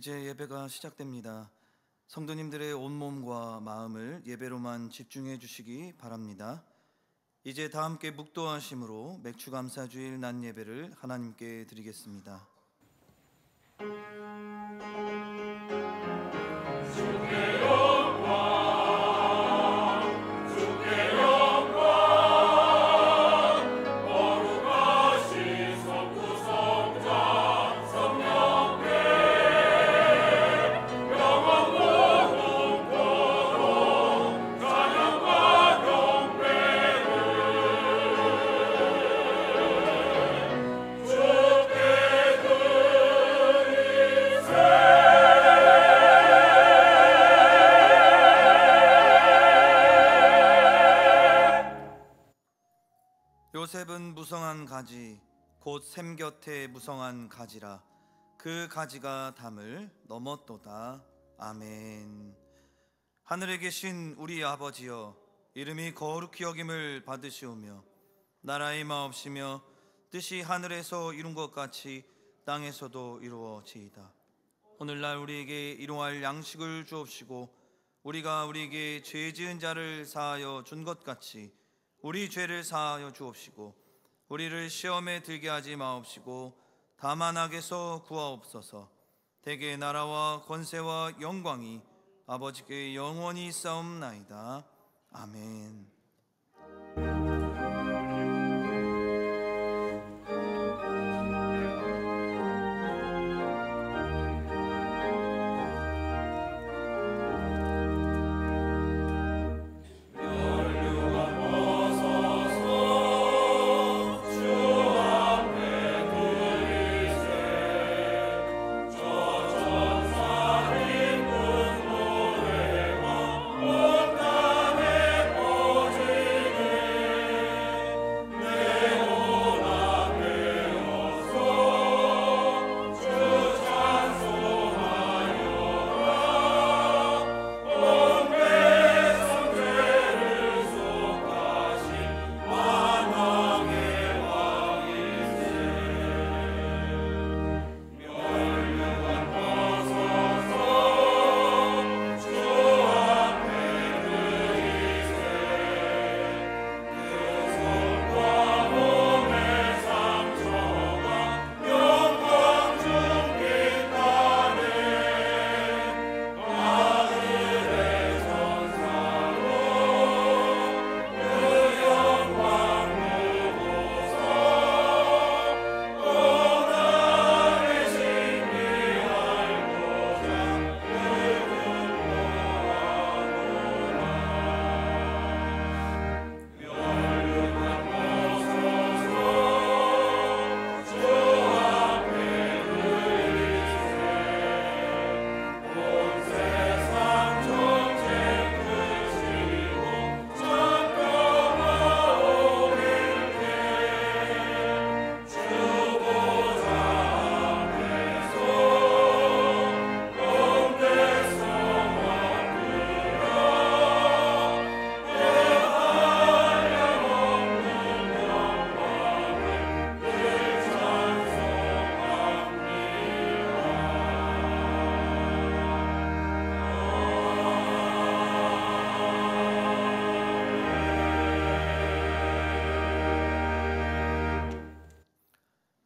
이제 예배가 시작됩니다. 성도님들의 온몸과 마음을 예배로만 집중해 주시기 바랍니다. 이제 다 함께 묵도하심으로 맥주감사주일 낮 예배를 하나님께 드리겠습니다. 요셉은 무성한 가지 곧 샘 곁에 무성한 가지라 그 가지가 담을 넘었도다. 아멘. 하늘에 계신 우리 아버지여, 이름이 거룩히 여김을 받으시오며 나라의 마옵시며 뜻이 하늘에서 이룬 것 같이 땅에서도 이루어지이다. 오늘날 우리에게 일용할 양식을 주옵시고 우리가 우리에게 죄 지은 자를 사하여 준 것 같이 우리 죄를 사하여 주옵시고 우리를 시험에 들게 하지 마옵시고 다만 악에서 구하옵소서. 대개 나라와 권세와 영광이 아버지께 영원히 있사옵나이다. 아멘.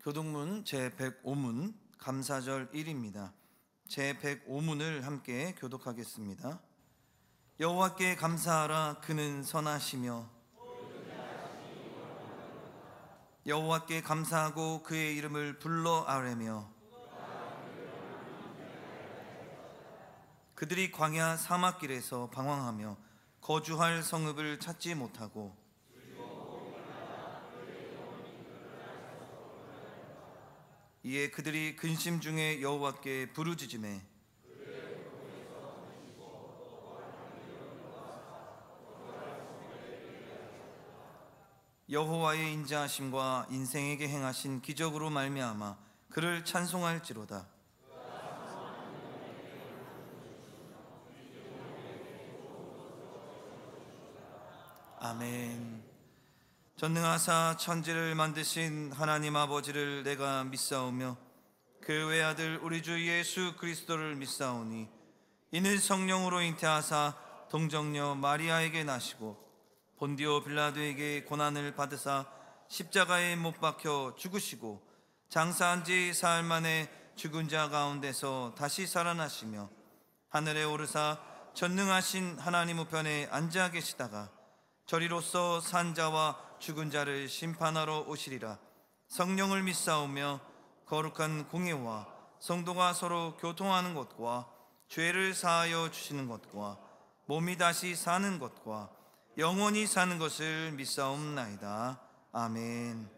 교독문 제105문 감사절 1입니다. 제105문을 함께 교독하겠습니다. 여호와께 감사하라. 그는 선하시며 여호와께 감사하고 그의 이름을 불러 아뢰며 그들이 광야 사막길에서 방황하며 거주할 성읍을 찾지 못하고 이에 그들이 근심 중에 여호와께 부르짖으매 여호와의 인자하심과 인생에게 행하신 기적으로 말미암아 그를 찬송할지로다. 아멘. 전능하사 천지를 만드신 하나님 아버지를 내가 믿사오며 그 외아들 우리 주 예수 그리스도를 믿사오니 이는 성령으로 잉태하사 동정녀 마리아에게 나시고 본디오 빌라도에게 고난을 받으사 십자가에 못 박혀 죽으시고 장사한 지 사흘 만에 죽은 자 가운데서 다시 살아나시며 하늘에 오르사 전능하신 하나님 우편에 앉아 계시다가 저리로서 산 자와 죽은 자를 심판하러 오시리라. 성령을 믿사오며 거룩한 공예와 성도가 서로 교통하는 것과 죄를 사하여 주시는 것과 몸이 다시 사는 것과 영원히 사는 것을 믿사옵나이다. 아멘.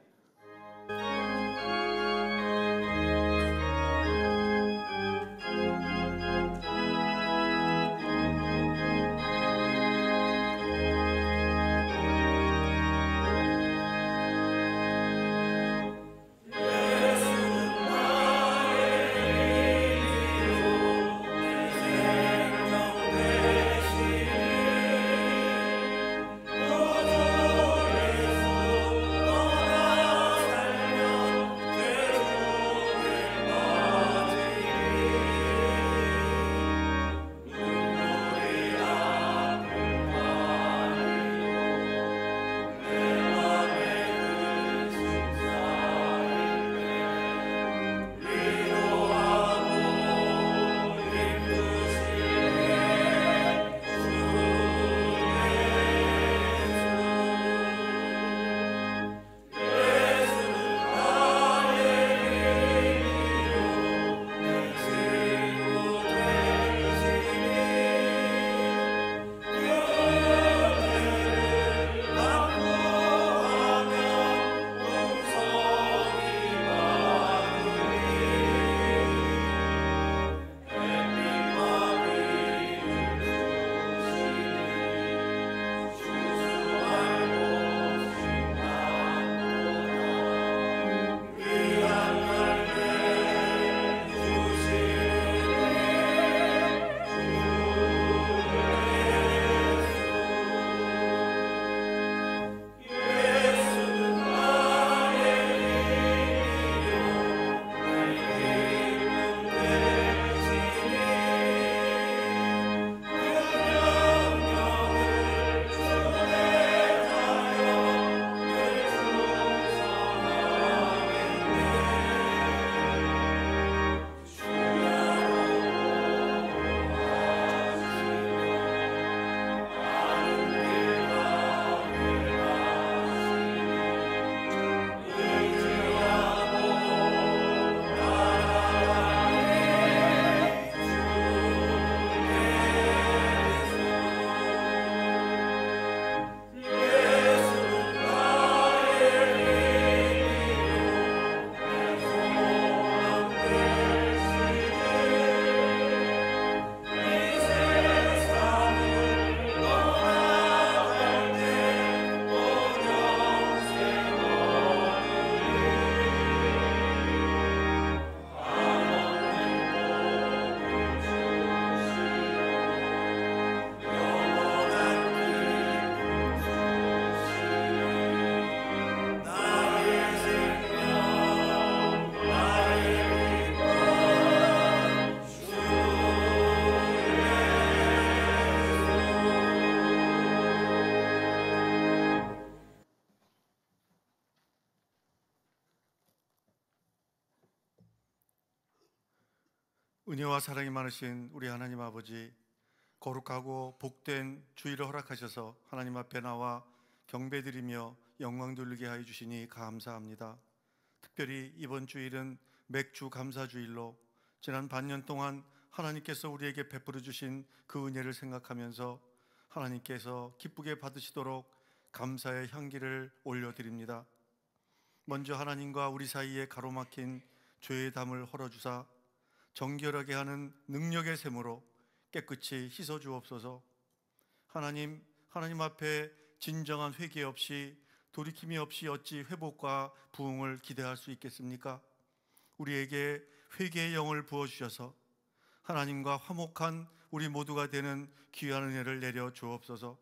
은혜와 사랑이 많으신 우리 하나님 아버지, 거룩하고 복된 주일을 허락하셔서 하나님 앞에 나와 경배드리며 영광 돌리게 하여 주시니 감사합니다. 특별히 이번 주일은 맥주 감사주일로 지난 반년 동안 하나님께서 우리에게 베풀어 주신 그 은혜를 생각하면서 하나님께서 기쁘게 받으시도록 감사의 향기를 올려드립니다. 먼저 하나님과 우리 사이에 가로막힌 죄의 담을 헐어주사 정결하게 하는 능력의 샘으로 깨끗이 씻어 주옵소서. 하나님 앞에 진정한 회개 없이 돌이킴이 없이 어찌 회복과 부흥을 기대할 수 있겠습니까? 우리에게 회개의 영을 부어주셔서 하나님과 화목한 우리 모두가 되는 귀한 은혜를 내려 주옵소서.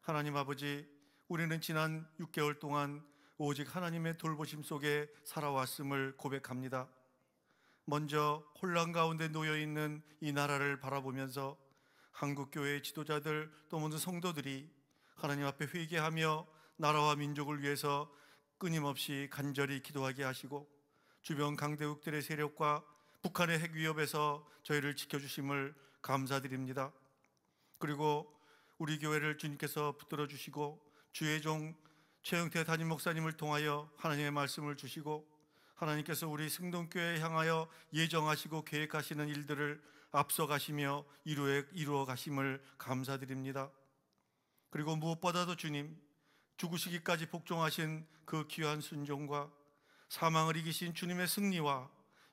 하나님 아버지, 우리는 지난 6개월 동안 오직 하나님의 돌보심 속에 살아왔음을 고백합니다. 먼저 혼란 가운데 놓여 있는 이 나라를 바라보면서 한국 교회의 지도자들 또 모든 성도들이 하나님 앞에 회개하며 나라와 민족을 위해서 끊임없이 간절히 기도하게 하시고 주변 강대국들의 세력과 북한의 핵 위협에서 저희를 지켜주심을 감사드립니다. 그리고 우리 교회를 주님께서 붙들어 주시고 주의 종 최영태 담임 목사님을 통하여 하나님의 말씀을 주시고 하나님께서 우리 승동교회에 향하여 예정하시고 계획하시는 일들을 앞서가시며 이루어 가심을 감사드립니다. 그리고 무엇보다도 주님, 죽으시기까지 복종하신 그 귀한 순종과 사망을 이기신 주님의 승리와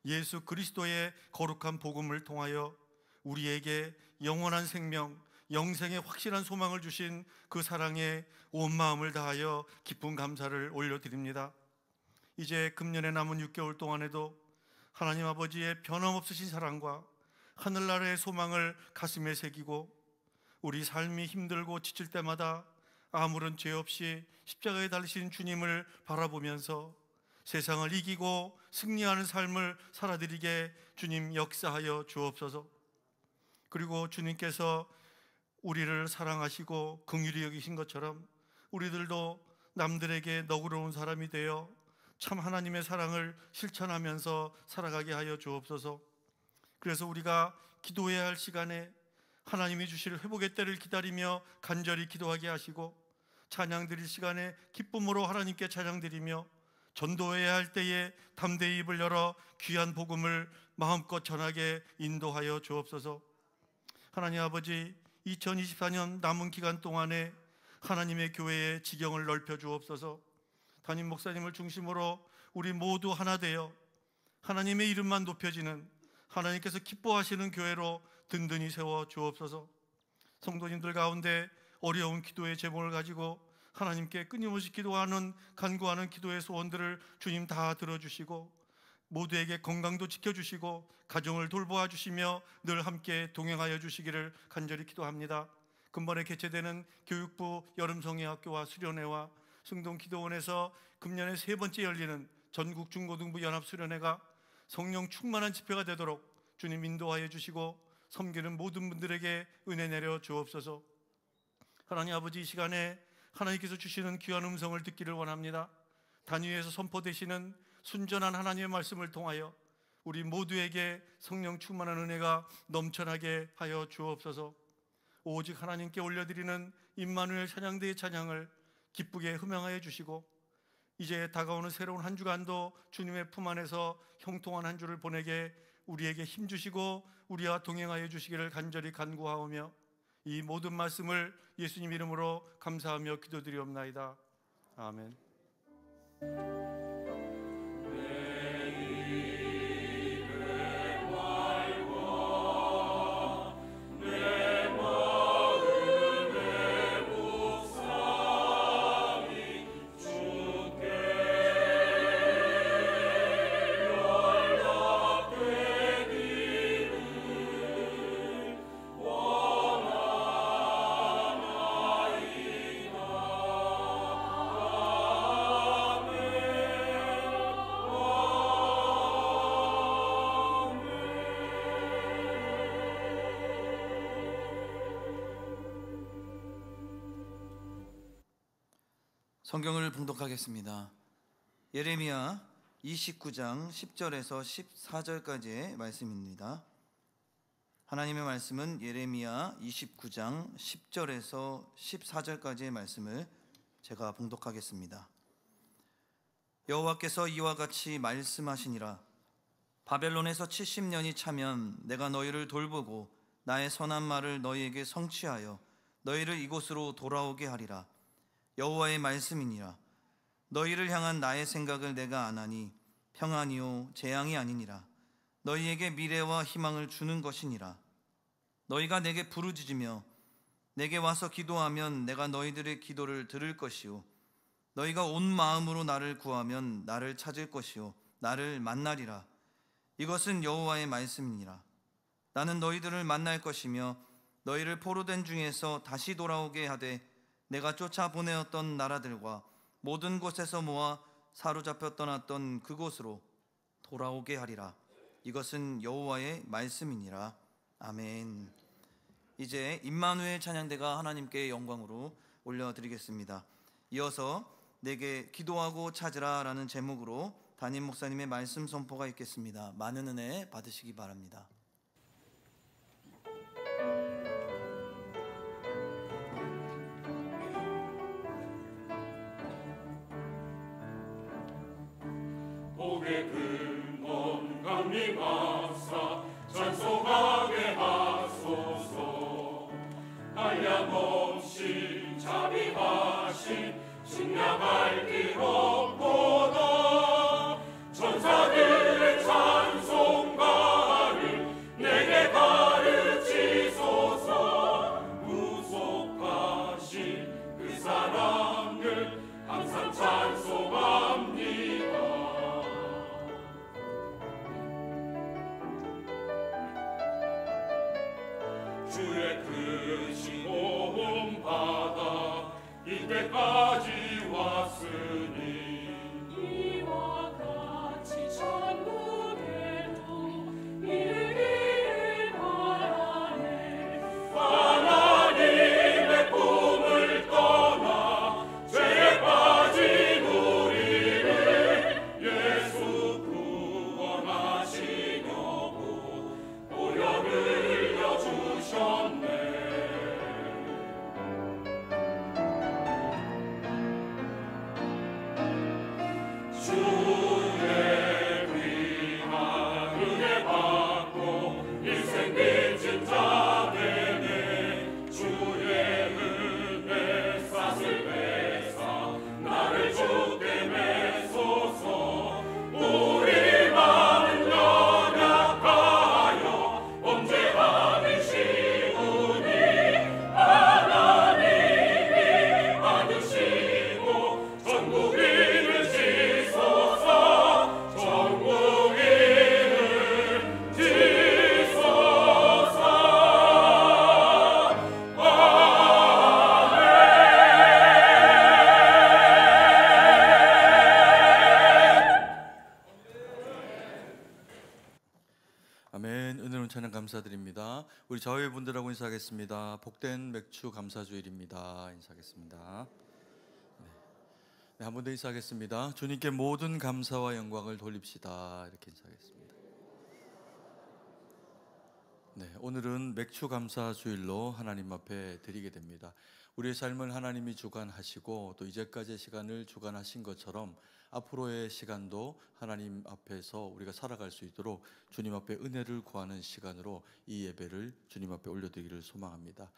예수 그리스도의 거룩한 복음을 통하여 우리에게 영원한 생명, 영생의 확실한 소망을 주신 그 사랑에 온 마음을 다하여 기쁜 감사를 올려드립니다. 이제 금년에 남은 6개월 동안에도 하나님 아버지의 변함없으신 사랑과 하늘나라의 소망을 가슴에 새기고 우리 삶이 힘들고 지칠 때마다 아무런 죄 없이 십자가에 달리신 주님을 바라보면서 세상을 이기고 승리하는 삶을 살아드리게 주님 역사하여 주옵소서. 그리고 주님께서 우리를 사랑하시고 긍휼히 여기신 것처럼 우리들도 남들에게 너그러운 사람이 되어 참 하나님의 사랑을 실천하면서 살아가게 하여 주옵소서. 그래서 우리가 기도해야 할 시간에 하나님이 주실 회복의 때를 기다리며 간절히 기도하게 하시고 찬양 드릴 시간에 기쁨으로 하나님께 찬양 드리며 전도해야 할 때에 담대히 입을 열어 귀한 복음을 마음껏 전하게 인도하여 주옵소서. 하나님 아버지, 2024년 남은 기간 동안에 하나님의 교회의 지경을 넓혀 주옵소서. 담임 목사님을 중심으로 우리 모두 하나 되어 하나님의 이름만 높여지는 하나님께서 기뻐하시는 교회로 든든히 세워 주옵소서. 성도님들 가운데 어려운 기도의 제목을 가지고 하나님께 끊임없이 기도하는 간구하는 기도의 소원들을 주님 다 들어주시고 모두에게 건강도 지켜주시고 가정을 돌보아 주시며 늘 함께 동행하여 주시기를 간절히 기도합니다. 금번에 개최되는 교육부 여름성의학교와 수련회와 승동기도원에서 금년에 3번째 열리는 전국 중고등부 연합수련회가 성령 충만한 집회가 되도록 주님 인도하여 주시고 섬기는 모든 분들에게 은혜 내려 주옵소서. 하나님 아버지, 이 시간에 하나님께서 주시는 귀한 음성을 듣기를 원합니다. 단위에서 선포되시는 순전한 하나님의 말씀을 통하여 우리 모두에게 성령 충만한 은혜가 넘쳐나게 하여 주옵소서. 오직 하나님께 올려드리는 임마누엘 찬양대의 찬양을 기쁘게 흠양하여 주시고 이제 다가오는 새로운 한 주간도 주님의 품 안에서 형통한 한 주를 보내게 우리에게 힘주시고 우리와 동행하여 주시기를 간절히 간구하오며 이 모든 말씀을 예수님 이름으로 감사하며 기도드리옵나이다. 아멘. 성경을 봉독하겠습니다. 예레미야 29장 10절에서 14절까지의 말씀입니다. 하나님의 말씀은 예레미야 29장 10절에서 14절까지의 말씀을 제가 봉독하겠습니다. 여호와께서 이와 같이 말씀하시니라. 바벨론에서 70년이 차면 내가 너희를 돌보고 나의 선한 말을 너희에게 성취하여 너희를 이곳으로 돌아오게 하리라. 여호와의 말씀이니라. 너희를 향한 나의 생각을 내가 아나니 평안이요 재앙이 아니니라. 너희에게 미래와 희망을 주는 것이니라. 너희가 내게 부르짖으며 내게 와서 기도하면 내가 너희들의 기도를 들을 것이요 너희가 온 마음으로 나를 구하면 나를 찾을 것이요 나를 만나리라. 이것은 여호와의 말씀이니라. 나는 너희들을 만날 것이며 너희를 포로된 중에서 다시 돌아오게 하되 내가 쫓아 보내었던 나라들과 모든 곳에서 모아 사로잡혀 떠났던 그곳으로 돌아오게 하리라. 이것은 여호와의 말씀이니라. 아멘. 이제 임마누엘 찬양대가 하나님께 영광으로 올려드리겠습니다. 이어서 내게 기도하고 찾으라 라는 제목으로 담임 목사님의 말씀 선포가 있겠습니다. 많은 은혜 받으시기 바랍니다. 복의 근원 강림하사 찬송하게 하소서. 한량없이 자비하신 식량할 길 없도다. 천사들의 찬송가를 내게 가르치소서. 무속하신 그 사랑을 항상 찬송합니다. 주의 크신 도움 받아 이때까지 왔으니 이와 같이 천국에도 이르기를 바라네. 하나님의 꿈을 떠나 죄에 빠진 우리를 예수 구원하시려고 보혈을 주셨네. 주의 귀한 은혜 받고 일생 빚진 자 되네. 주의 은혜 싹을 빼사 나를 주께 메소서. 우리 마음은 연약하여 범죄하기 쉬우니 하나님이 받으시고 전국인을 지소서. 전국인을 지소서. 아멘. 은혜로운 찬양 감사드립니다. 우리 자회 분들하고 인사하겠습니다. 복된 맥주 감사주일입니다. 인사하겠습니다. 네, 한 번 더 인사하겠습니다. 주님께 모든 감사와 영광을 돌립시다. 이렇게 인사하겠습니다. 네, 오늘은 맥주 감사주일로 하나님 앞에 드리게 됩니다. 우리의 삶을 하나님이 주관하시고 또 이제까지의 시간을 주관하신 것처럼 앞으로의 시간도 하나님 앞에서 우리가 살아갈 수 있도록 주님 앞에 은혜를 구하는 시간으로 이 예배를 주님 앞에 올려드리기를 소망합니다.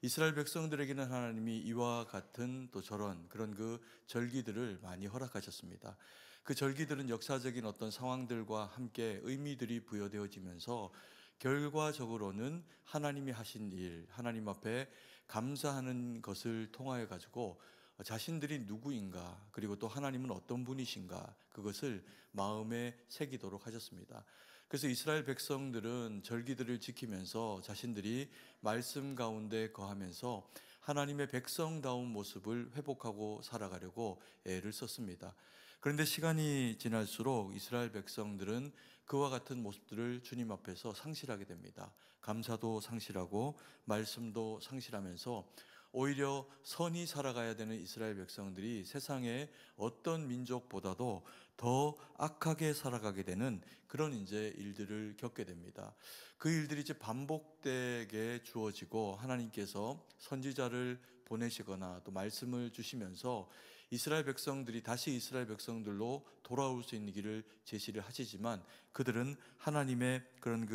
이스라엘 백성들에게는 하나님이 이와 같은 또 저런 그런 그 절기들을 많이 허락하셨습니다. 그 절기들은 역사적인 어떤 상황들과 함께 의미들이 부여되어지면서 결과적으로는 하나님이 하신 일, 하나님 앞에 감사하는 것을 통하여 가지고 자신들이 누구인가, 그리고 또 하나님은 어떤 분이신가, 그것을 마음에 새기도록 하셨습니다. 그래서 이스라엘 백성들은 절기들을 지키면서 자신들이 말씀 가운데 거하면서 하나님의 백성다운 모습을 회복하고 살아가려고 애를 썼습니다. 그런데 시간이 지날수록 이스라엘 백성들은 그와 같은 모습들을 주님 앞에서 상실하게 됩니다. 감사도 상실하고 말씀도 상실하면서 오히려 선히 살아가야 되는 이스라엘 백성들이 세상의 어떤 민족보다도 더 악하게 살아가게 되는 그런 이제 일들을 겪게 됩니다. 그 일들이 이제 반복되게 주어지고 하나님께서 선지자를 보내시거나 또 말씀을 주시면서 이스라엘 백성들이 다시 이스라엘 백성들로 돌아올 수 있는 길을 제시를 하시지만 그들은 하나님의 그런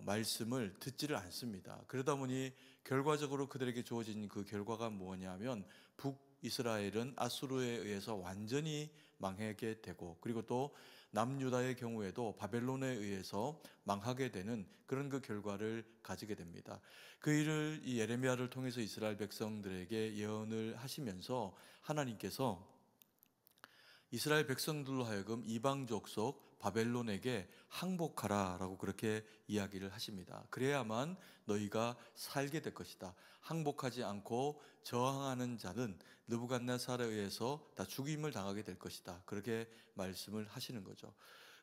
말씀을 듣지를 않습니다. 그러다 보니 결과적으로 그들에게 주어진 그 결과가 뭐냐면 북이스라엘은 아수르에 의해서 완전히 망하게 되고, 그리고 또 남유다의 경우에도 바벨론에 의해서 망하게 되는 그런 그 결과를 가지게 됩니다. 그 일을 이 예레미야를 통해서 이스라엘 백성들에게 예언을 하시면서 하나님께서 이스라엘 백성들로 하여금 이방 족속 바벨론에게 항복하라 라고 그렇게 이야기를 하십니다. 그래야만 너희가 살게 될 것이다. 항복하지 않고 저항하는 자는 느부갓네살에 의해서 다 죽임을 당하게 될 것이다. 그렇게 말씀을 하시는 거죠.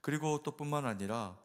그리고 또 뿐만 아니라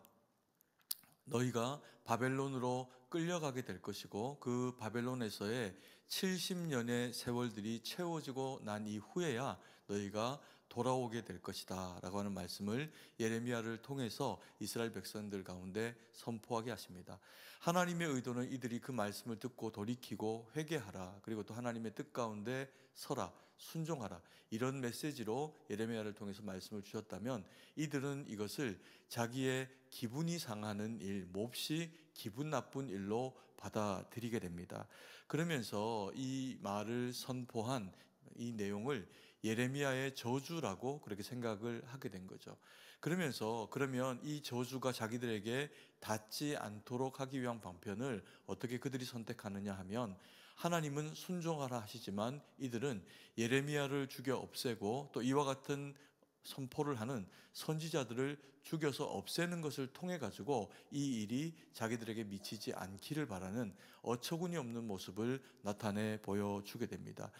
너희가 바벨론으로 끌려가게 될 것이고 그 바벨론에서의 70년의 세월들이 채워지고 난 이후에야 너희가 돌아오게 될 것이다 라고 하는 말씀을 예레미야를 통해서 이스라엘 백성들 가운데 선포하게 하십니다. 하나님의 의도는 이들이 그 말씀을 듣고 돌이키고 회개하라, 그리고 또 하나님의 뜻 가운데 서라, 순종하라, 이런 메시지로 예레미야를 통해서 말씀을 주셨다면 이들은 이것을 자기의 기분이 상하는 일, 몹시 기분 나쁜 일로 받아들이게 됩니다. 그러면서 이 말을 선포한 이 내용을 예레미야의 저주라고 그렇게 생각을 하게 된 거죠. 그러면 이 저주가 자기들에게 닿지 않도록 하기 위한 방편을 어떻게 그들이 선택하느냐 하면, 하나님은 순종하라 하시지만 이들은 예레미야를 죽여 없애고 또 이와 같은 선포를 하는 선지자들을 죽여서 없애는 것을 통해 가지고 이 일이 자기들에게 미치지 않기를 바라는 어처구니 없는 모습을 나타내 보여주게 됩니다.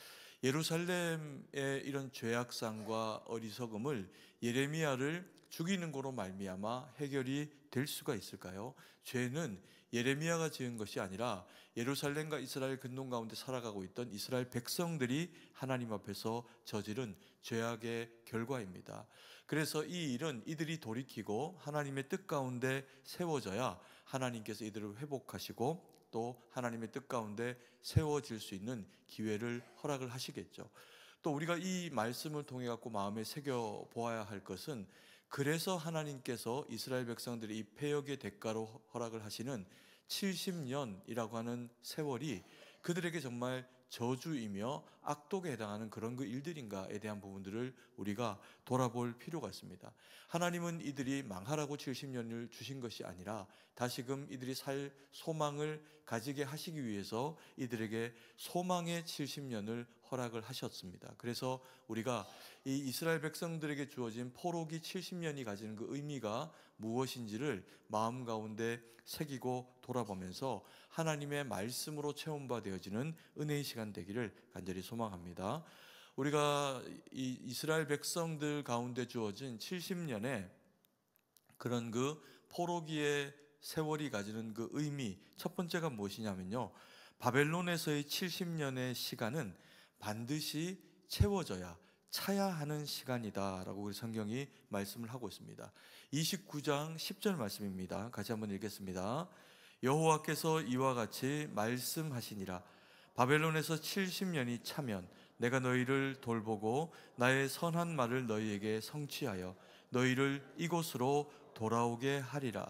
예루살렘의 이런 죄악상과 어리석음을 예레미야를 죽이는 거로 말미암아 해결이 될 수가 있을까요? 죄는 예레미야가 지은 것이 아니라 예루살렘과 이스라엘 근동 가운데 살아가고 있던 이스라엘 백성들이 하나님 앞에서 저지른 죄악의 결과입니다. 그래서 이 일은 이들이 돌이키고 하나님의 뜻 가운데 세워져야 하나님께서 이들을 회복하시고 또 하나님의 뜻 가운데 세워질 수 있는 기회를 허락을 하시겠죠. 또 우리가 이 말씀을 통해 갖고 마음에 새겨 보아야 할 것은, 그래서 하나님께서 이스라엘 백성들이 이 패역의 대가로 허락을 하시는 70년이라고 하는 세월이 그들에게 정말 저주이며 악독에 해당하는 그런 그 일들인가에 대한 부분들을 우리가 돌아볼 필요가 있습니다. 하나님은 이들이 망하라고 70년을 주신 것이 아니라 다시금 이들이 살 소망을 가지게 하시기 위해서 이들에게 소망의 70년을 허락을 하셨습니다. 그래서 우리가 이 이스라엘 백성들에게 주어진 포로기 70년이 가지는 그 의미가 무엇인지를 마음 가운데 새기고 돌아보면서 하나님의 말씀으로 체험바 되어지는 은혜의 시간 되기를 간절히 소망합니다. 우리가 이 이스라엘 백성들 가운데 주어진 70년의 그런 그 포로기의 세월이 가지는 그 의미, 첫 번째가 무엇이냐면요, 바벨론에서의 70년의 시간은 반드시 채워져야, 차야 하는 시간이다라고 우리 성경이 말씀을 하고 있습니다. 29장 10절 말씀입니다. 같이 한번 읽겠습니다. 여호와께서 이와 같이 말씀하시니라. 바벨론에서 70년이 차면 내가 너희를 돌보고 나의 선한 말을 너희에게 성취하여 너희를 이곳으로 돌아오게 하리라.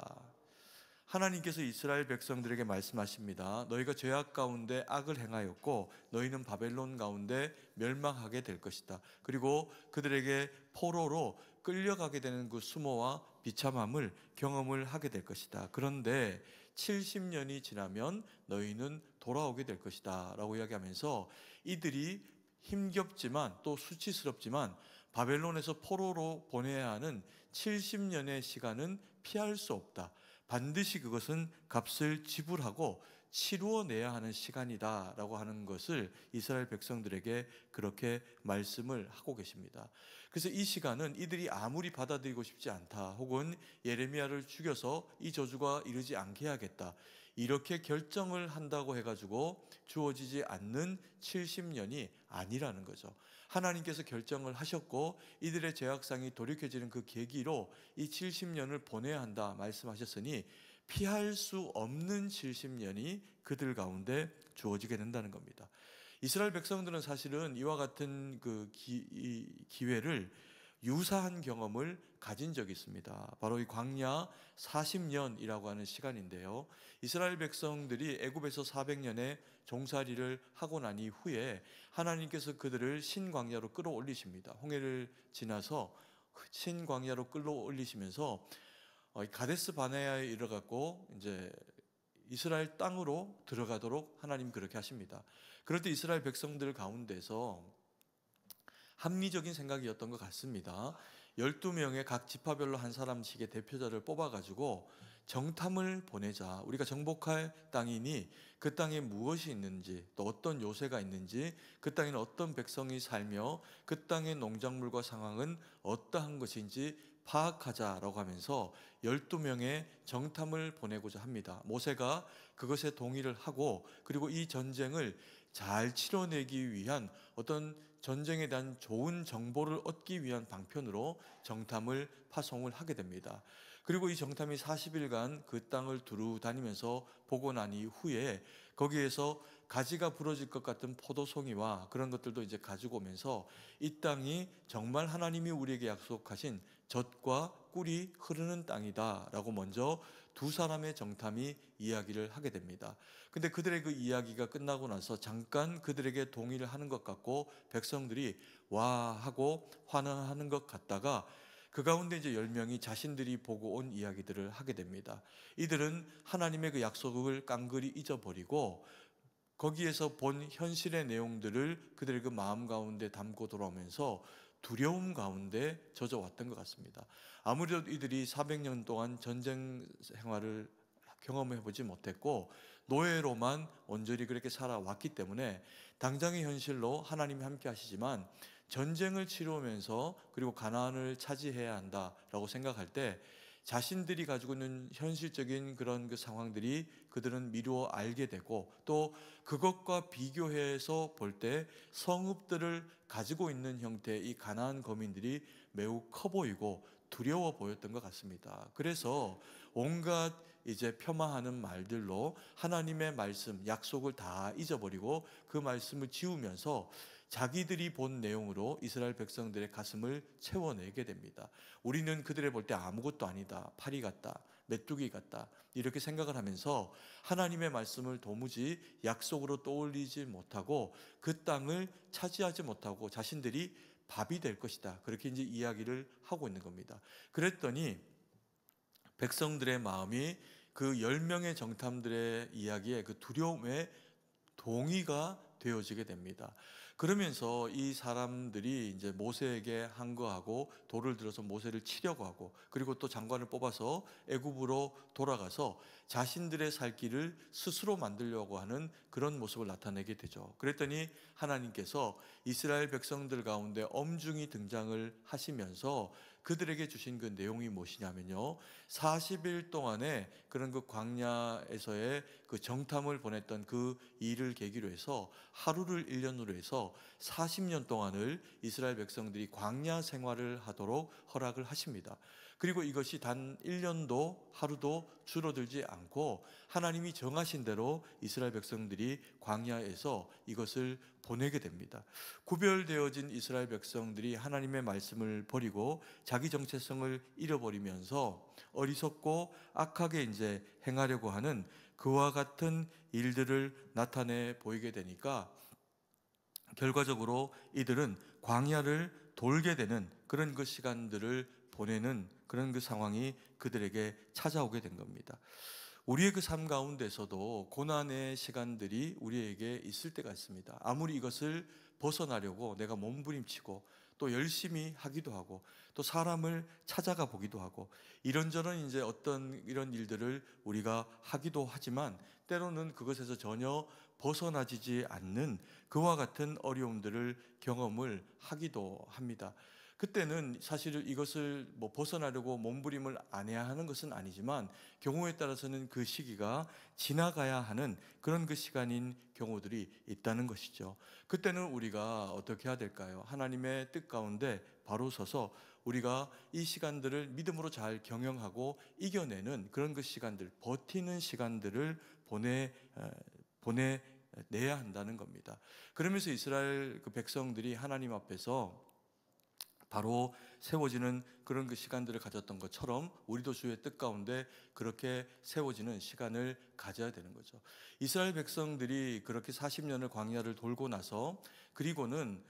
하나님께서 이스라엘 백성들에게 말씀하십니다. 너희가 죄악 가운데 악을 행하였고 너희는 바벨론 가운데 멸망하게 될 것이다. 그리고 그들에게 포로로 끌려가게 되는 그 수모와 비참함을 경험을 하게 될 것이다. 그런데 70년이 지나면 너희는 돌아오게 될 것이다 라고 이야기하면서 이들이 힘겹지만 또 수치스럽지만 바벨론에서 포로로 보내야 하는 70년의 시간은 피할 수 없다. 반드시 그것은 값을 지불하고 치루어내야 하는 시간이다 라고 하는 것을 이스라엘 백성들에게 그렇게 말씀을 하고 계십니다. 그래서 이 시간은 이들이 아무리 받아들이고 싶지 않다, 혹은 예레미야를 죽여서 이 저주가 이르지 않게 해야겠다, 이렇게 결정을 한다고 해가지고 주어지지 않는 70년이 아니라는 거죠. 하나님께서 결정을 하셨고 이들의 죄악상이 돌이켜지는 그 계기로 이 70년을 보내야 한다 말씀하셨으니 피할 수 없는 70년이 그들 가운데 주어지게 된다는 겁니다. 이스라엘 백성들은 사실은 이와 같은 그 기회를 유사한 경험을 가진 적이 있습니다. 바로 이 광야 40년이라고 하는 시간인데요. 이스라엘 백성들이 애굽에서 400년의 종살이를 하고 난 이후에 하나님께서 그들을 신광야로 끌어올리십니다. 홍해를 지나서 신광야로 끌어올리시면서 가데스 바네아에 이르러갖고 이제 이스라엘 땅으로 들어가도록 하나님 그렇게 하십니다. 그럴 때 이스라엘 백성들 가운데서 합리적인 생각이었던 것 같습니다. 12명의 각 지파별로 한 사람씩의 대표자를 뽑아가지고 정탐을 보내자. 우리가 정복할 땅이니 그 땅에 무엇이 있는지, 또 어떤 요새가 있는지, 그 땅에는 어떤 백성이 살며 그 땅의 농작물과 상황은 어떠한 것인지 파악하자라고 하면서 12명의 정탐을 보내고자 합니다. 모세가 그것에 동의를 하고 그리고 이 전쟁을 잘 치러내기 위한 어떤 전쟁에 대한 좋은 정보를 얻기 위한 방편으로 정탐을 파송을 하게 됩니다. 그리고 이 정탐이 40일간 그 땅을 두루 다니면서 보고 난 이후에 거기에서 가지가 부러질 것 같은 포도송이와 그런 것들도 이제 가지고 오면서 이 땅이 정말 하나님이 우리에게 약속하신 젖과 꿀이 흐르는 땅이다라고 먼저 두 사람의 정탐이 이야기를 하게 됩니다. 근데 그들의 그 이야기가 끝나고 나서 잠깐 그들에게 동의를 하는 것 같고 백성들이 와 하고 환호하는 것 같다가 그 가운데 이제 10명이 자신들이 보고 온 이야기들을 하게 됩니다. 이들은 하나님의 그 약속을 깡그리 잊어버리고 거기에서 본 현실의 내용들을 그들의 그 마음 가운데 담고 돌아오면서 두려움 가운데 젖어왔던 것 같습니다. 아무래도 이들이 400년 동안 전쟁 생활을 경험해 보지 못했고 노예로만 온전히 그렇게 살아왔기 때문에 당장의 현실로 하나님이 함께 하시지만 전쟁을 치르면서 그리고 가나안을 차지해야 한다라고 생각할 때 자신들이 가지고 있는 현실적인 그런 그 상황들이 그들은 미루어 알게 되고 또 그것과 비교해서 볼 때 성읍들을 가지고 있는 형태의 이 가나안 거민들이 매우 커 보이고 두려워 보였던 것 같습니다. 그래서 온갖 이제 폄하하는 말들로 하나님의 말씀, 약속을 다 잊어버리고 그 말씀을 지우면서 자기들이 본 내용으로 이스라엘 백성들의 가슴을 채워내게 됩니다. 우리는 그들을 볼 때 아무것도 아니다, 파리 같다, 메뚜기 같다 이렇게 생각을 하면서 하나님의 말씀을 도무지 약속으로 떠올리지 못하고 그 땅을 차지하지 못하고 자신들이 밥이 될 것이다 그렇게 이제 이야기를 하고 있는 겁니다. 그랬더니 백성들의 마음이 그 10명의 정탐들의 이야기에 그 두려움에 동의가 되어지게 됩니다. 그러면서 이 사람들이 이제 모세에게 항거하고 돌을 들어서 모세를 치려고 하고 그리고 또 장관을 뽑아서 애굽으로 돌아가서 자신들의 살 길을 스스로 만들려고 하는 그런 모습을 나타내게 되죠. 그랬더니 하나님께서 이스라엘 백성들 가운데 엄중히 등장을 하시면서 그들에게 주신 그 내용이 무엇이냐면요, 40일 동안에 그런 그 광야에서의 그 정탐을 보냈던 그 일을 계기로 해서 하루를 1년으로 해서 40년 동안을 이스라엘 백성들이 광야 생활을 하도록 허락을 하십니다. 그리고 이것이 단 1년도 하루도 줄어들지 않고 하나님이 정하신 대로 이스라엘 백성들이 광야에서 이것을 보내게 됩니다. 구별되어진 이스라엘 백성들이 하나님의 말씀을 버리고 자기 정체성을 잃어버리면서 어리석고 악하게 이제 행하려고 하는 그와 같은 일들을 나타내 보이게 되니까 결과적으로 이들은 광야를 돌게 되는 그런 그 시간들을 보내는 그런 그 상황이 그들에게 찾아오게 된 겁니다. 우리의 그 삶 가운데서도 고난의 시간들이 우리에게 있을 때가 있습니다. 아무리 이것을 벗어나려고 내가 몸부림치고 또 열심히 하기도 하고 또 사람을 찾아가 보기도 하고 이런저런 이제 어떤 이런 일들을 우리가 하기도 하지만 때로는 그것에서 전혀 벗어나지지 않는 그와 같은 어려움들을 경험을 하기도 합니다. 그때는 사실 이것을 뭐 벗어나려고 몸부림을 안 해야 하는 것은 아니지만 경우에 따라서는 그 시기가 지나가야 하는 그런 그 시간인 경우들이 있다는 것이죠. 그때는 우리가 어떻게 해야 될까요? 하나님의 뜻 가운데 바로 서서 우리가 이 시간들을 믿음으로 잘 경영하고 이겨내는 그런 그 시간들, 버티는 시간들을 보내내야 한다는 겁니다. 그러면서 이스라엘 그 백성들이 하나님 앞에서 바로 세워지는 그런 그 시간들을 가졌던 것처럼 우리도 주의 뜻 가운데 그렇게 세워지는 시간을 가져야 되는 거죠. 이스라엘 백성들이 그렇게 40년을 광야를 돌고 나서 그리고는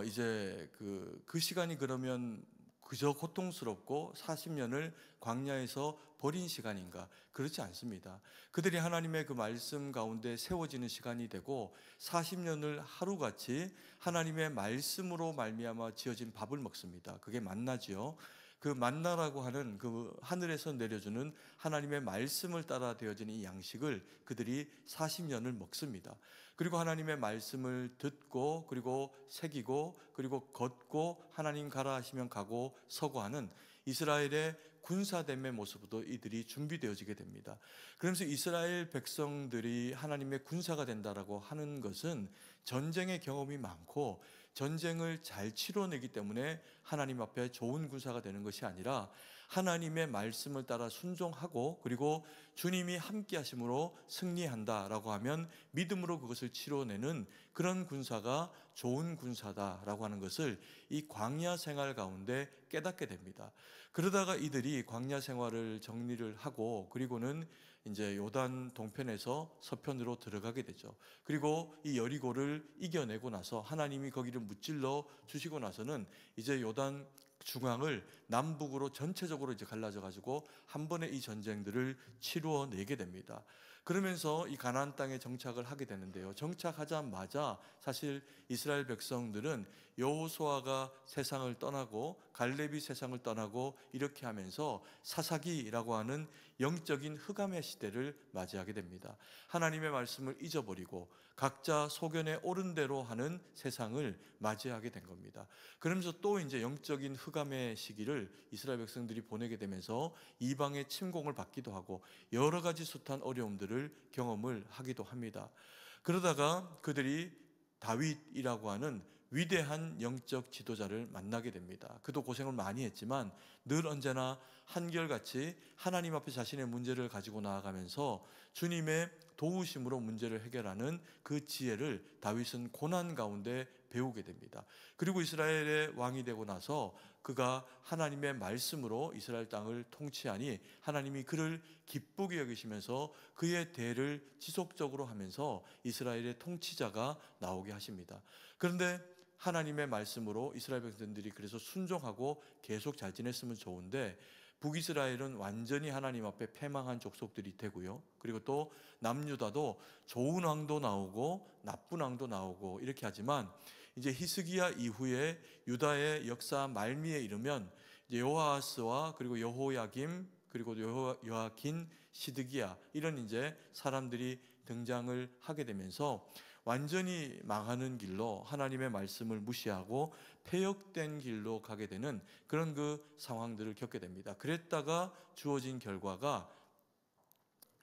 이제 그 시간이 그러면 그저 고통스럽고 40년을 광야에서 버린 시간인가? 그렇지 않습니다. 그들이 하나님의 그 말씀 가운데 세워지는 시간이 되고 40년을 하루같이 하나님의 말씀으로 말미암아 지어진 밥을 먹습니다. 그게 만나지요. 그 만나라고 하는 그 하늘에서 내려주는 하나님의 말씀을 따라 되어진 이 양식을 그들이 40년을 먹습니다. 그리고 하나님의 말씀을 듣고 그리고 새기고 그리고 걷고 하나님 가라 하시면 가고 서고 하는 이스라엘의 군사됨의 모습으로 이들이 준비되어지게 됩니다. 그러면서 이스라엘 백성들이 하나님의 군사가 된다라고 하는 것은 전쟁의 경험이 많고 전쟁을 잘 치러내기 때문에 하나님 앞에 좋은 군사가 되는 것이 아니라 하나님의 말씀을 따라 순종하고 그리고 주님이 함께 하심으로 승리한다라고 하면 믿음으로 그것을 치러내는 그런 군사가 좋은 군사다라고 하는 것을 이 광야 생활 가운데 깨닫게 됩니다. 그러다가 이들이 광야 생활을 정리를 하고 그리고는 이제 요단 동편에서 서편으로 들어가게 되죠. 그리고 이 여리고를 이겨내고 나서 하나님이 거기를 무찔러 주시고 나서는 이제 요단 중앙을 남북으로 전체적으로 이제 갈라져 가지고 한 번에 이 전쟁들을 치루어내게 됩니다. 그러면서 이 가나안 땅에 정착을 하게 되는데요. 정착하자마자 사실 이스라엘 백성들은 여호수아가 세상을 떠나고 갈렙이 세상을 떠나고 이렇게 하면서 사사기라고 하는 영적인 흑암의 시대를 맞이하게 됩니다. 하나님의 말씀을 잊어버리고 각자 소견에 옳은 대로 하는 세상을 맞이하게 된 겁니다. 그러면서 또 이제 영적인 흑암의 시기를 이스라엘 백성들이 보내게 되면서 이방의 침공을 받기도 하고 여러 가지 숱한 어려움들을 경험을 하기도 합니다. 그러다가 그들이 다윗이라고 하는 위대한 영적 지도자를 만나게 됩니다. 그도 고생을 많이 했지만 늘 언제나 한결같이 하나님 앞에 자신의 문제를 가지고 나아가면서 주님의 도우심으로 문제를 해결하는 그 지혜를 다윗은 고난 가운데 배우게 됩니다. 그리고 이스라엘의 왕이 되고 나서 그가 하나님의 말씀으로 이스라엘 땅을 통치하니 하나님이 그를 기쁘게 여기시면서 그의 대를 지속적으로 하면서 이스라엘의 통치자가 나오게 하십니다. 그런데 하나님의 말씀으로 이스라엘 백성들이 그래서 순종하고 계속 잘 지냈으면 좋은데 북이스라엘은 완전히 하나님 앞에 패망한 족속들이 되고요. 그리고 또 남유다도 좋은 왕도 나오고 나쁜 왕도 나오고 이렇게 하지만 이제 히스기야 이후에 유다의 역사 말미에 이르면 여호아스와 그리고 여호야김 그리고 여호야킨 시드기야 이런 이제 사람들이 등장을 하게 되면서 완전히 망하는 길로 하나님의 말씀을 무시하고 폐역된 길로 가게 되는 그런 그 상황들을 겪게 됩니다. 그랬다가 주어진 결과가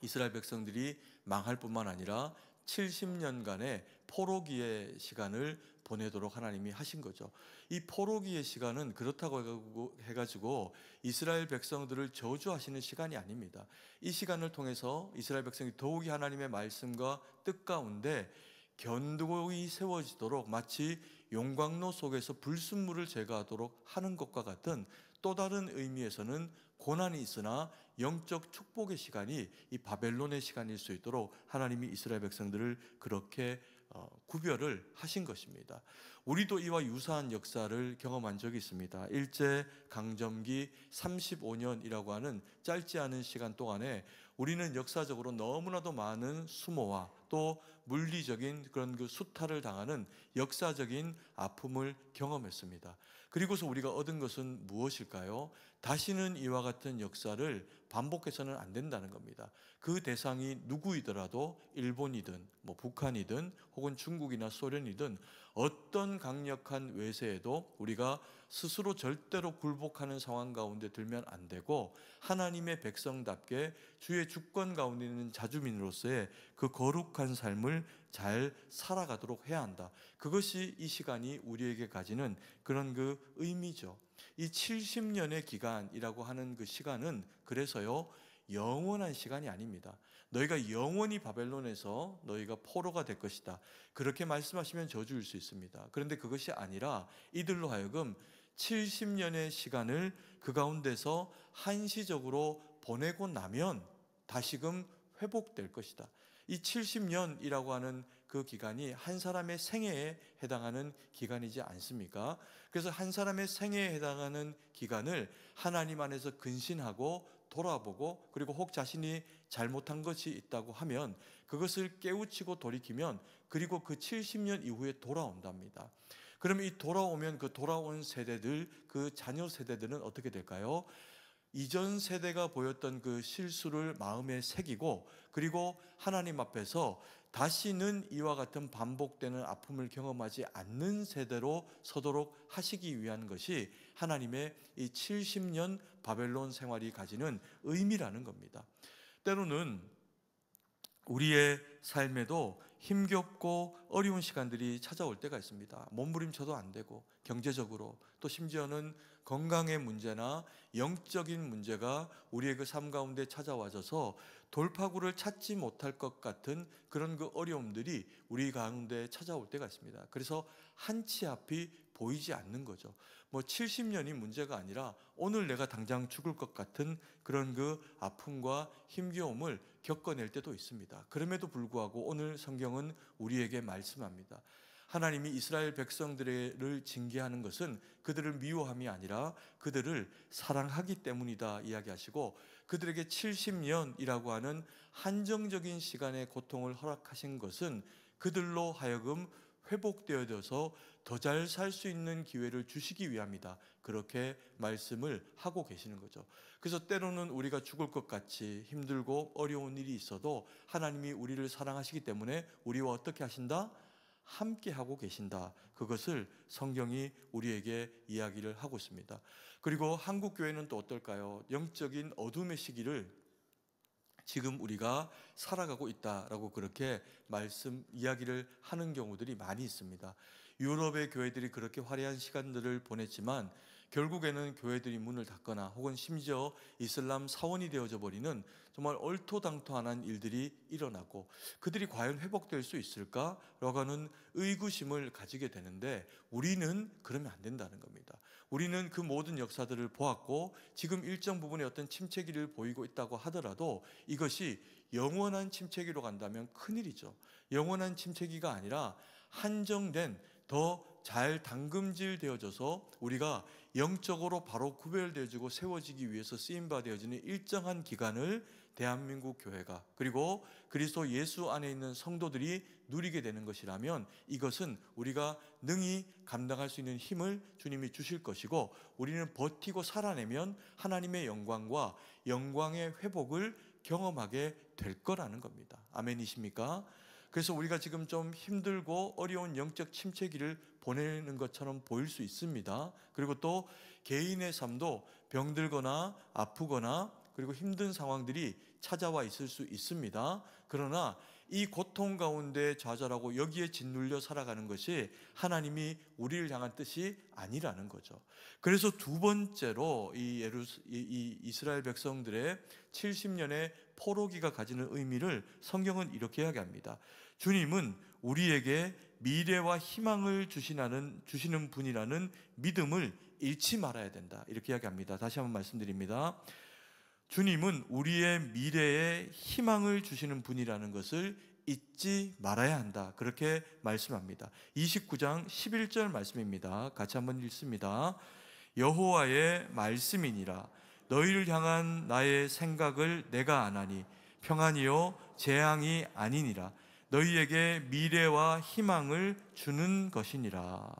이스라엘 백성들이 망할 뿐만 아니라 70년간의 포로기의 시간을 보내도록 하나님이 하신 거죠. 이 포로기의 시간은 그렇다고 해가지고 이스라엘 백성들을 저주하시는 시간이 아닙니다. 이 시간을 통해서 이스라엘 백성이 더욱이 하나님의 말씀과 뜻 가운데 견고히 세워지도록 마치 용광로 속에서 불순물을 제거하도록 하는 것과 같은 또 다른 의미에서는 고난이 있으나 영적 축복의 시간이 이 바벨론의 시간일 수 있도록 하나님이 이스라엘 백성들을 그렇게 구별을 하신 것입니다. 우리도 이와 유사한 역사를 경험한 적이 있습니다. 일제 강점기 35년이라고 하는 짧지 않은 시간 동안에 우리는 역사적으로 너무나도 많은 수모와 또 물리적인 그런 그 수탈을 당하는 역사적인 아픔을 경험했습니다. 그리고서 우리가 얻은 것은 무엇일까요? 다시는 이와 같은 역사를 반복해서는 안 된다는 겁니다. 그 대상이 누구이더라도 일본이든 북한이든 혹은 중국이나 소련이든 어떤 강력한 외세에도 우리가 스스로 절대로 굴복하는 상황 가운데 들면 안 되고 하나님의 백성답게 주의 주권 가운데 있는 자주민으로서의 그 거룩한 삶을 잘 살아가도록 해야 한다. 그것이 이 시간이 우리에게 가지는 그런 그 의미죠. 이 70년의 기간이라고 하는 그 시간은 그래서요 영원한 시간이 아닙니다. 너희가 영원히 바벨론에서 너희가 포로가 될 것이다. 그렇게 말씀하시면 저주일 수 있습니다. 그런데 그것이 아니라 이들로 하여금 70년의 시간을 그 가운데서 한시적으로 보내고 나면 다시금 회복될 것이다. 이 70년이라고 하는 그 기간이 한 사람의 생애에 해당하는 기간이지 않습니까? 그래서 한 사람의 생애에 해당하는 기간을 하나님 안에서 근신하고 돌아보고 그리고 혹 자신이 잘못한 것이 있다고 하면 그것을 깨우치고 돌이키면 그리고 그 70년 이후에 돌아온답니다. 그러면 이 돌아오면 그 돌아온 세대들, 그 자녀 세대들은 어떻게 될까요? 이전 세대가 보였던 그 실수를 마음에 새기고, 그리고 하나님 앞에서 다시는 이와 같은 반복되는 아픔을 경험하지 않는 세대로 서도록 하시기 위한 것이 하나님의 이 70년 바벨론 생활이 가지는 의미라는 겁니다. 때로는 우리의 삶에도 힘겹고 어려운 시간들이 찾아올 때가 있습니다. 몸부림쳐도 안 되고, 경제적으로, 또 심지어는 건강의 문제나 영적인 문제가 우리의 그 삶 가운데 찾아와져서 돌파구를 찾지 못할 것 같은 그런 그 어려움들이 우리 가운데 찾아올 때가 있습니다. 그래서 한치 앞이 보이지 않는 거죠. 70년이 문제가 아니라 오늘 내가 당장 죽을 것 같은 그런 그 아픔과 힘겨움을 겪어낼 때도 있습니다. 그럼에도 불구하고 오늘 성경은 우리에게 말씀합니다. 하나님이 이스라엘 백성들을 징계하는 것은 그들을 미워함이 아니라 그들을 사랑하기 때문이다 이야기하시고, 그들에게 70년이라고 하는 한정적인 시간의 고통을 허락하신 것은 그들로 하여금 회복되어져서 더 잘 살 수 있는 기회를 주시기 위함이다. 그렇게 말씀을 하고 계시는 거죠. 그래서 때로는 우리가 죽을 것 같이 힘들고 어려운 일이 있어도 하나님이 우리를 사랑하시기 때문에 우리와 어떻게 하신다? 함께 하고 계신다. 그것을 성경이 우리에게 이야기를 하고 있습니다. 그리고 한국 교회는 또 어떨까요? 영적인 어둠의 시기를 지금 우리가 살아가고 있다라고 그렇게 이야기를 하는 경우들이 많이 있습니다. 유럽의 교회들이 그렇게 화려한 시간들을 보냈지만 결국에는 교회들이 문을 닫거나 혹은 심지어 이슬람 사원이 되어져 버리는 정말 얼토당토한 일들이 일어나고, 그들이 과연 회복될 수 있을까라고 하는 의구심을 가지게 되는데, 우리는 그러면 안 된다는 겁니다. 우리는 그 모든 역사들을 보았고 지금 일정 부분의 어떤 침체기를 보이고 있다고 하더라도 이것이 영원한 침체기로 간다면 큰일이죠. 영원한 침체기가 아니라 한정된, 더 잘 담금질 되어져서 우리가 영적으로 바로 구별되어지고 세워지기 위해서 쓰임바 되어지는 일정한 기간을 대한민국 교회가, 그리고 그리스도 예수 안에 있는 성도들이 누리게 되는 것이라면 이것은 우리가 능히 감당할 수 있는 힘을 주님이 주실 것이고, 우리는 버티고 살아내면 하나님의 영광과 영광의 회복을 경험하게 될 거라는 겁니다. 아멘이십니까? 그래서 우리가 지금 좀 힘들고 어려운 영적 침체기를 보내는 것처럼 보일 수 있습니다. 그리고 또 개인의 삶도 병들거나 아프거나 그리고 힘든 상황들이 찾아와 있을 수 있습니다. 그러나 이 고통 가운데 좌절하고 여기에 짓눌려 살아가는 것이 하나님이 우리를 향한 뜻이 아니라는 거죠. 그래서 두 번째로 이 이스라엘 백성들의 70년의 포로기가 가지는 의미를 성경은 이렇게 이야기합니다. 주님은 우리에게 미래와 희망을 주시는 분이라는 믿음을 잃지 말아야 된다. 이렇게 이야기합니다. 다시 한번 말씀드립니다. 주님은 우리의 미래에 희망을 주시는 분이라는 것을 잊지 말아야 한다. 그렇게 말씀합니다. 29장 11절 말씀입니다. 같이 한번 읽습니다. 여호와의 말씀이니라. 너희를 향한 나의 생각을 내가 아나니 평안이요 재앙이 아니니라. 너희에게 미래와 희망을 주는 것이니라.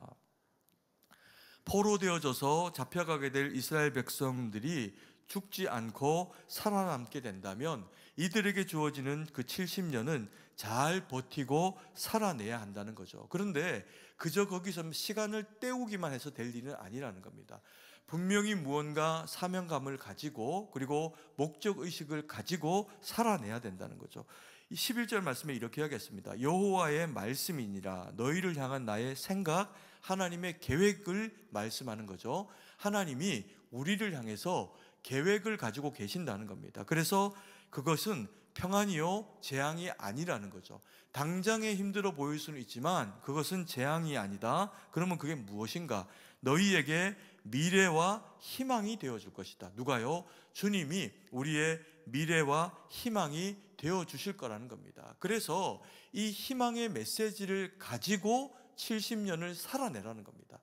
포로되어져서 잡혀가게 될 이스라엘 백성들이 죽지 않고 살아남게 된다면 이들에게 주어지는 그 70년은 잘 버티고 살아내야 한다는 거죠. 그런데 그저 거기서 시간을 때우기만 해서 될 일은 아니라는 겁니다. 분명히 무언가 사명감을 가지고 그리고 목적의식을 가지고 살아내야 된다는 거죠. 11절 말씀에 이렇게 하겠습니다. 여호와의 말씀이니라. 너희를 향한 나의 생각, 하나님의 계획을 말씀하는 거죠. 하나님이 우리를 향해서 계획을 가지고 계신다는 겁니다. 그래서 그것은 평안이요 재앙이 아니라는 거죠. 당장에 힘들어 보일 수는 있지만 그것은 재앙이 아니다. 그러면 그게 무엇인가? 너희에게 미래와 희망이 되어줄 것이다. 누가요? 주님이 우리의 미래와 희망이 되어주실 거라는 겁니다. 그래서 이 희망의 메시지를 가지고 70년을 살아내라는 겁니다.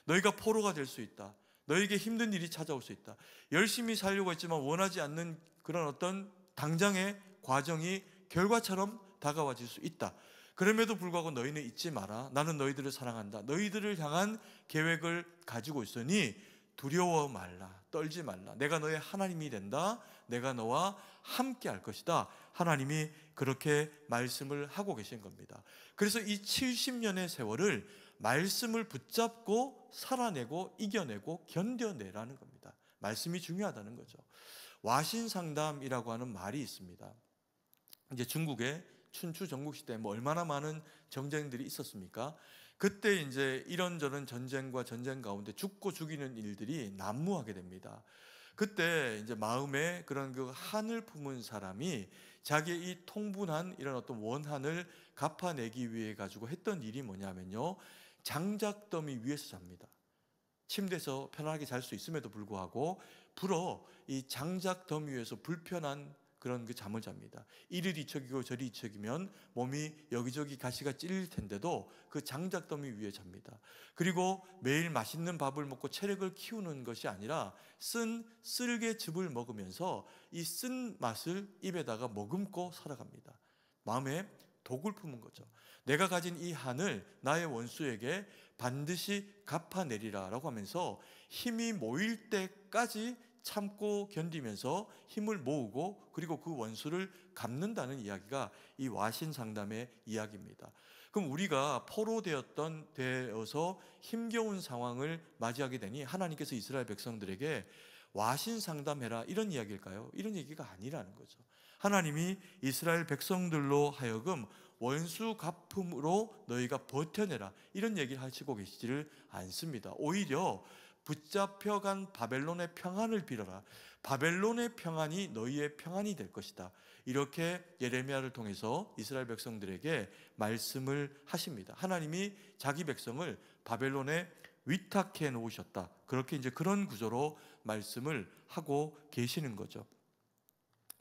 너희가 포로가 될 수 있다. 너에게 힘든 일이 찾아올 수 있다. 열심히 살려고 했지만 원하지 않는 그런 어떤 당장의 과정이 결과처럼 다가와질 수 있다. 그럼에도 불구하고 너희는 잊지 마라. 나는 너희들을 사랑한다. 너희들을 향한 계획을 가지고 있으니 두려워 말라. 떨지 말라. 내가 너의 하나님이 된다. 내가 너와 함께 할 것이다. 하나님이 그렇게 말씀을 하고 계신 겁니다. 그래서 이 70년의 세월을 말씀을 붙잡고 살아내고 이겨내고 견뎌내라는 겁니다. 말씀이 중요하다는 거죠. 와신상담이라고 하는 말이 있습니다. 이제 중국의 춘추 전국시대에 얼마나 많은 전쟁들이 있었습니까? 그때 이제 이런저런 전쟁과 전쟁 가운데 죽고 죽이는 일들이 난무하게 됩니다. 그때 이제 마음에 그런 그 한을 품은 사람이 자기의 이 통분한 이런 어떤 원한을 갚아내기 위해 가지고 했던 일이 뭐냐면요, 장작더미 위에서 잡니다. 침대에서 편하게 잘 수 있음에도 불구하고 불어 이 장작더미 위에서 불편한 그런 그 잠을 잡니다. 이리 뒤척이고 저리 뒤척이면 몸이 여기저기 가시가 찔릴 텐데도 그 장작더미 위에 잡니다. 그리고 매일 맛있는 밥을 먹고 체력을 키우는 것이 아니라 쓴 쓸개즙을 먹으면서 이 쓴 맛을 입에다가 머금고 살아갑니다. 마음에 독을 품은 거죠. 내가 가진 이 한을 나의 원수에게 반드시 갚아내리라 라고 하면서 힘이 모일 때까지 참고 견디면서 힘을 모으고 그리고 그 원수를 갚는다는 이야기가 이 와신상담의 이야기입니다. 그럼 우리가 포로되어서 힘겨운 상황을 맞이하게 되니 하나님께서 이스라엘 백성들에게 와신상담해라 이런 이야기일까요? 이런 얘기가 아니라는 거죠. 하나님이 이스라엘 백성들로 하여금 원수 갚음으로 너희가 버텨내라 이런 얘기를 하시고 계시지를 않습니다. 오히려 붙잡혀간 바벨론의 평안을 빌어라. 바벨론의 평안이 너희의 평안이 될 것이다. 이렇게 예레미야를 통해서 이스라엘 백성들에게 말씀을 하십니다. 하나님이 자기 백성을 바벨론에 위탁해 놓으셨다. 그렇게 이제 그런 구조로 말씀을 하고 계시는 거죠.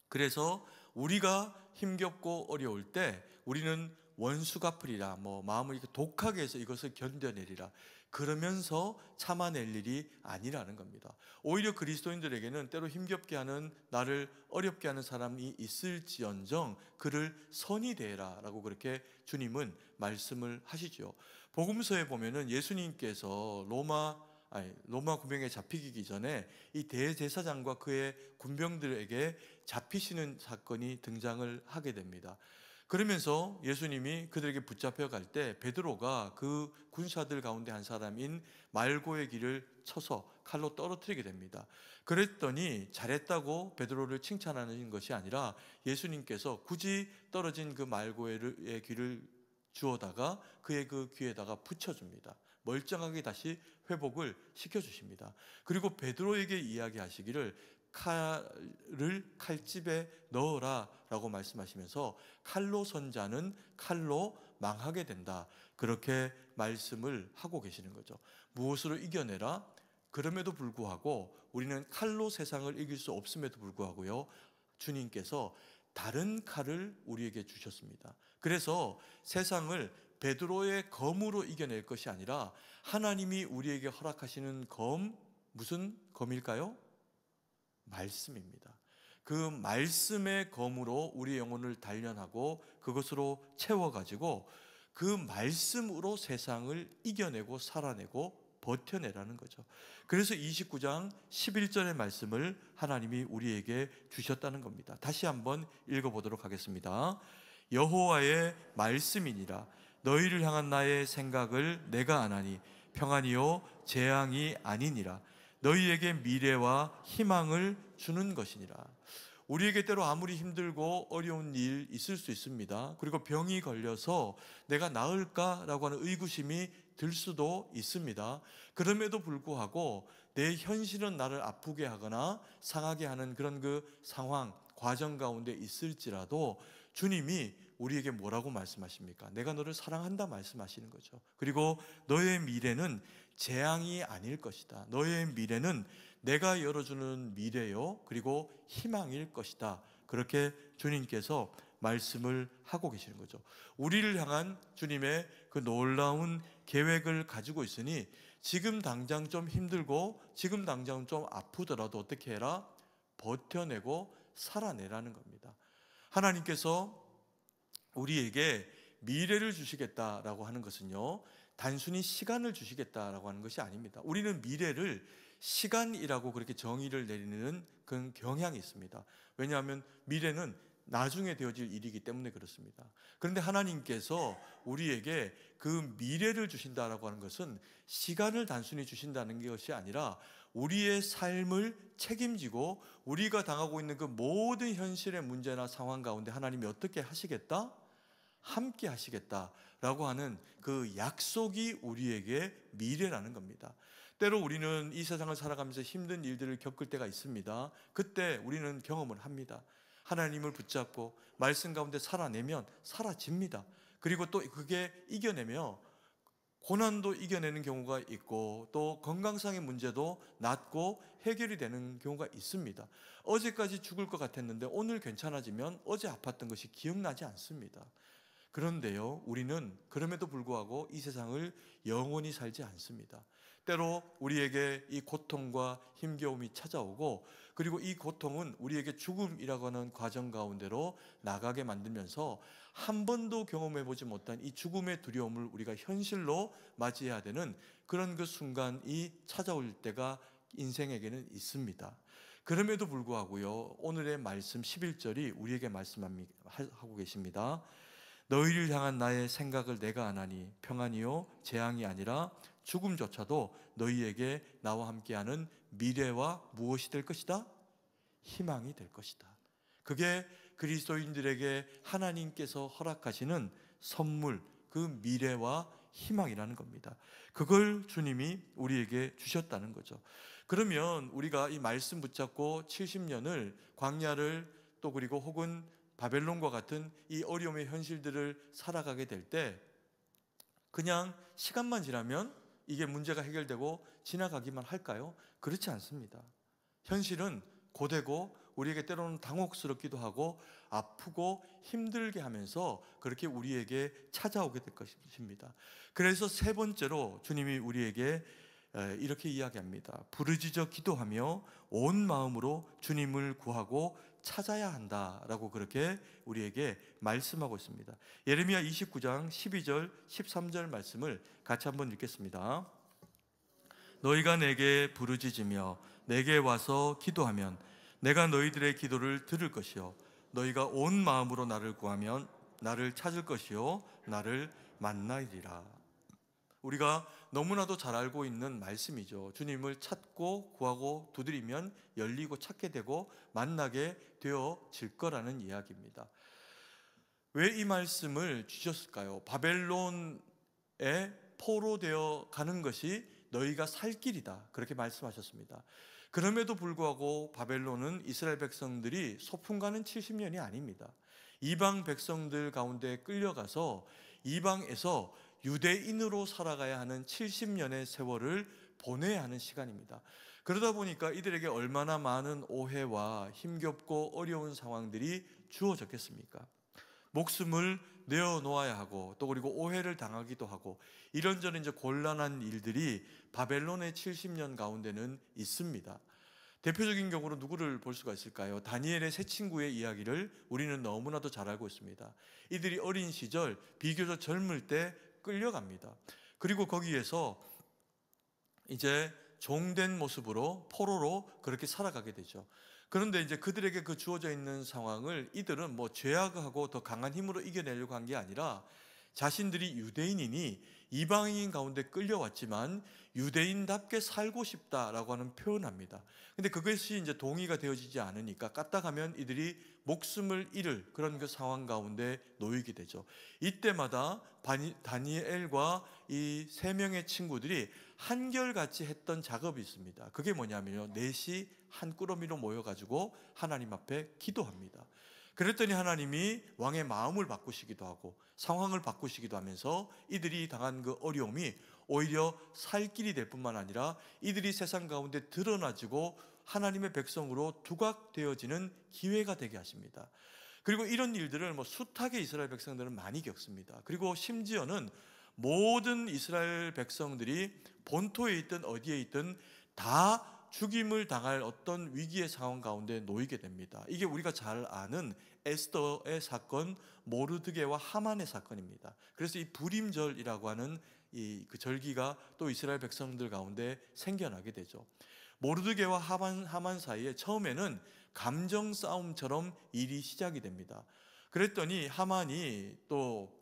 그래서 우리가 힘겹고 어려울 때 우리는 원수 갚으리라, 마음을 이렇게 독하게 해서 이것을 견뎌내리라 그러면서 참아낼 일이 아니라는 겁니다. 오히려 그리스도인들에게는 때로 힘겹게 하는, 나를 어렵게 하는 사람이 있을지언정 그를 선히 대해라 라고 그렇게 주님은 말씀을 하시죠. 복음서에 보면은 예수님께서 로마 군병에 잡히기 전에 이 대제사장과 그의 군병들에게 잡히시는 사건이 등장을 하게 됩니다. 그러면서 예수님이 그들에게 붙잡혀 갈 때 베드로가 그 군사들 가운데 한 사람인 말고의 길을 쳐서 칼로 떨어뜨리게 됩니다. 그랬더니 잘했다고 베드로를 칭찬하는 것이 아니라 예수님께서 굳이 떨어진 그 말고의 귀를 주워다가 그의 그 귀에다가 붙여줍니다. 멀쩡하게 다시 회복을 시켜주십니다. 그리고 베드로에게 이야기하시기를 칼을 칼집에 넣어라 라고 말씀하시면서 칼로 선 자는 칼로 망하게 된다 그렇게 말씀을 하고 계시는 거죠. 무엇으로 이겨내라? 그럼에도 불구하고 우리는 칼로 세상을 이길 수 없음에도 불구하고요, 주님께서 다른 칼을 우리에게 주셨습니다. 그래서 세상을 베드로의 검으로 이겨낼 것이 아니라 하나님이 우리에게 허락하시는 검, 무슨 검일까요? 말씀입니다. 그 말씀의 검으로 우리의 영혼을 단련하고 그것으로 채워가지고 그 말씀으로 세상을 이겨내고 살아내고 버텨내라는 거죠. 그래서 29장 11절의 말씀을 하나님이 우리에게 주셨다는 겁니다. 다시 한번 읽어보도록 하겠습니다. 여호와의 말씀이니라. 너희를 향한 나의 생각을 내가 아나니 평안이요 재앙이 아니니라. 너희에게 미래와 희망을 주는 것이니라. 우리에게 때로 아무리 힘들고 어려운 일 있을 수 있습니다. 그리고 병이 걸려서 내가 나을까라고 하는 의구심이 들 수도 있습니다. 그럼에도 불구하고 내 현실은 나를 아프게 하거나 상하게 하는 그런 그 상황, 과정 가운데 있을지라도 주님이 우리에게 뭐라고 말씀하십니까? 내가 너를 사랑한다 말씀하시는 거죠. 그리고 너의 미래는 재앙이 아닐 것이다. 너의 미래는 내가 열어주는 미래요, 그리고 희망일 것이다. 그렇게 주님께서 말씀을 하고 계시는 거죠. 우리를 향한 주님의 그 놀라운 계획을 가지고 있으니 지금 당장 좀 힘들고 지금 당장 좀 아프더라도 어떻게 해라? 버텨내고 살아내라는 겁니다. 하나님께서 우리에게 미래를 주시겠다라고 하는 것은요, 단순히 시간을 주시겠다라고 하는 것이 아닙니다. 우리는 미래를 시간이라고 그렇게 정의를 내리는 그런 경향이 있습니다. 왜냐하면 미래는 나중에 되어질 일이기 때문에 그렇습니다. 그런데 하나님께서 우리에게 그 미래를 주신다라고 하는 것은 시간을 단순히 주신다는 것이 아니라 우리의 삶을 책임지고 우리가 당하고 있는 그 모든 현실의 문제나 상황 가운데 하나님이 어떻게 하시겠다? 함께 하시겠다라고 하는 그 약속이 우리에게 미래라는 겁니다. 때로 우리는 이 세상을 살아가면서 힘든 일들을 겪을 때가 있습니다. 그때 우리는 경험을 합니다. 하나님을 붙잡고 말씀 가운데 살아내면 사라집니다. 그리고 또 그게 이겨내며 고난도 이겨내는 경우가 있고 또 건강상의 문제도 낫고 해결이 되는 경우가 있습니다. 어제까지 죽을 것 같았는데 오늘 괜찮아지면 어제 아팠던 것이 기억나지 않습니다. 그런데요, 우리는 그럼에도 불구하고 이 세상을 영원히 살지 않습니다. 때로 우리에게 이 고통과 힘겨움이 찾아오고, 그리고 이 고통은 우리에게 죽음이라고 하는 과정 가운데로 나가게 만들면서 한 번도 경험해보지 못한 이 죽음의 두려움을 우리가 현실로 맞이해야 되는 그런 그 순간이 찾아올 때가 인생에게는 있습니다. 그럼에도 불구하고요, 오늘의 말씀 11절이 우리에게 말씀하고 계십니다. 너희를 향한 나의 생각을 내가 아나니 평안이요 재앙이 아니라 죽음조차도 너희에게 나와 함께하는 미래와 무엇이 될 것이다? 희망이 될 것이다. 그게 그리스도인들에게 하나님께서 허락하시는 선물, 그 미래와 희망이라는 겁니다. 그걸 주님이 우리에게 주셨다는 거죠. 그러면 우리가 이 말씀 붙잡고 70년을 광야를 또 그리고 혹은 바벨론과 같은 이 어려움의 현실들을 살아가게 될 때 그냥 시간만 지나면 이게 문제가 해결되고 지나가기만 할까요? 그렇지 않습니다. 현실은 고되고 우리에게 때로는 당혹스럽기도 하고 아프고 힘들게 하면서 그렇게 우리에게 찾아오게 될 것입니다. 그래서 세 번째로 주님이 우리에게 이렇게 이야기합니다. 부르짖어 기도하며 온 마음으로 주님을 구하고 찾아야 한다라고 그렇게 우리에게 말씀하고 있습니다. 예레미야 29장 12절 13절 말씀을 같이 한번 읽겠습니다. 너희가 내게 부르짖으며 내게 와서 기도하면 내가 너희들의 기도를 들을 것이요 너희가 온 마음으로 나를 구하면 나를 찾을 것이요 나를 만나리라. 우리가 너무나도 잘 알고 있는 말씀이죠. 주님을 찾고 구하고 두드리면 열리고 찾게 되고 만나게 되어질 거라는 이야기입니다. 왜 이 말씀을 주셨을까요? 바벨론에 포로되어 가는 것이 너희가 살 길이다, 그렇게 말씀하셨습니다. 그럼에도 불구하고 바벨론은 이스라엘 백성들이 소풍 가는 70년이 아닙니다. 이방 백성들 가운데 끌려가서 이방에서 유대인으로 살아가야 하는 70년의 세월을 보내야 하는 시간입니다. 그러다 보니까 이들에게 얼마나 많은 오해와 힘겹고 어려운 상황들이 주어졌겠습니까? 목숨을 내어놓아야 하고 또 그리고 오해를 당하기도 하고 이런저런 이제 곤란한 일들이 바벨론의 70년 가운데는 있습니다. 대표적인 경우로 누구를 볼 수가 있을까요? 다니엘의 세 친구의 이야기를 우리는 너무나도 잘 알고 있습니다. 이들이 어린 시절 비교적 젊을 때 끌려갑니다. 그리고 거기에서 이제 종된 모습으로 포로로 그렇게 살아가게 되죠. 그런데 이제 그들에게 그 주어져 있는 상황을 이들은 뭐 죄악하고 더 강한 힘으로 이겨내려고 한 게 아니라 자신들이 유대인이니 이방인 가운데 끌려왔지만 유대인답게 살고 싶다라고 하는 표현합니다. 근데 그것이 이제 동의가 되어지지 않으니까 까딱하면 이들이 목숨을 잃을 그런 그 상황 가운데 놓이게 되죠. 이때마다 다니엘과 이 세 명의 친구들이 한결같이 했던 작업이 있습니다. 그게 뭐냐면요, 넷이 한 꾸러미로 모여가지고 하나님 앞에 기도합니다. 그랬더니 하나님이 왕의 마음을 바꾸시기도 하고 상황을 바꾸시기도 하면서 이들이 당한 그 어려움이 오히려 살 길이 될 뿐만 아니라 이들이 세상 가운데 드러나지고 하나님의 백성으로 두각되어지는 기회가 되게 하십니다. 그리고 이런 일들을 숱하게 이스라엘 백성들은 많이 겪습니다. 그리고 심지어는 모든 이스라엘 백성들이 본토에 있든 어디에 있든 다 죽임을 당할 어떤 위기의 상황 가운데 놓이게 됩니다. 이게 우리가 잘 아는 에스더의 사건, 모르드게와 하만의 사건입니다. 그래서 이 불임절이라고 하는 그 절기가 또 이스라엘 백성들 가운데 생겨나게 되죠. 모르드게와 하만 사이에 처음에는 감정 싸움처럼 일이 시작이 됩니다. 그랬더니 하만이 또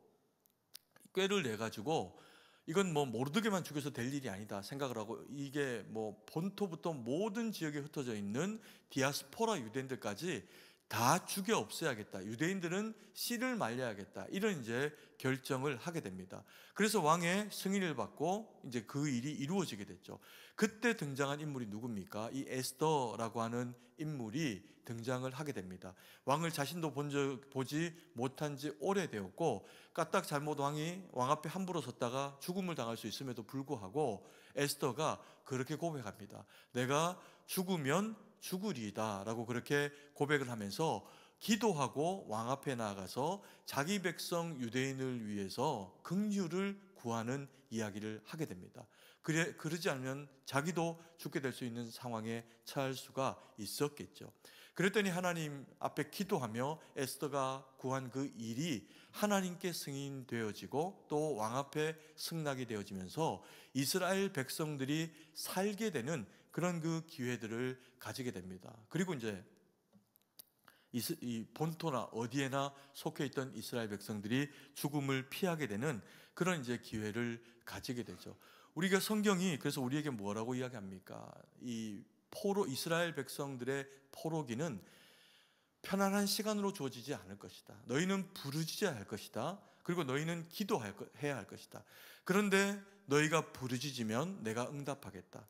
꾀를 내가지고 이건 뭐 모르드게만 죽여서 될 일이 아니다 생각을 하고, 이게 뭐 본토부터 모든 지역에 흩어져 있는 디아스포라 유대인들까지 다 죽여 없애야겠다, 유대인들은 씨를 말려야겠다, 이런 이제 결정을 하게 됩니다. 그래서 왕의 승인을 받고 이제 그 일이 이루어지게 됐죠. 그때 등장한 인물이 누굽니까? 이 에스더라고 하는 인물이 등장을 하게 됩니다. 왕을 자신도 보지 못한 지 오래되었고, 까딱 잘못 왕이 왕 앞에 함부로 섰다가 죽음을 당할 수 있음에도 불구하고 에스더가 그렇게 고백합니다. 내가 죽으면 죽으리이다 라고 그렇게 고백을 하면서 기도하고 왕 앞에 나아가서 자기 백성 유대인을 위해서 긍휼을 구하는 이야기를 하게 됩니다. 그러지 않으면 자기도 죽게 될 수 있는 상황에 처할 수가 있었겠죠. 그랬더니 하나님 앞에 기도하며 에스더가 구한 그 일이 하나님께 승인되어지고 또 왕 앞에 승낙이 되어지면서 이스라엘 백성들이 살게 되는 그런 그 기회들을 가지게 됩니다. 그리고 이제 이 본토나 어디에나 속해 있던 이스라엘 백성들이 죽음을 피하게 되는 그런 이제 기회를 가지게 되죠. 우리가 성경이 그래서 우리에게 뭐라고 이야기합니까? 이 이스라엘 백성들의 포로기는 편안한 시간으로 주어지지 않을 것이다. 너희는 부르짖어야 할 것이다. 그리고 너희는 기도해야 할 것이다. 그런데 너희가 부르짖으면 내가 응답하겠다.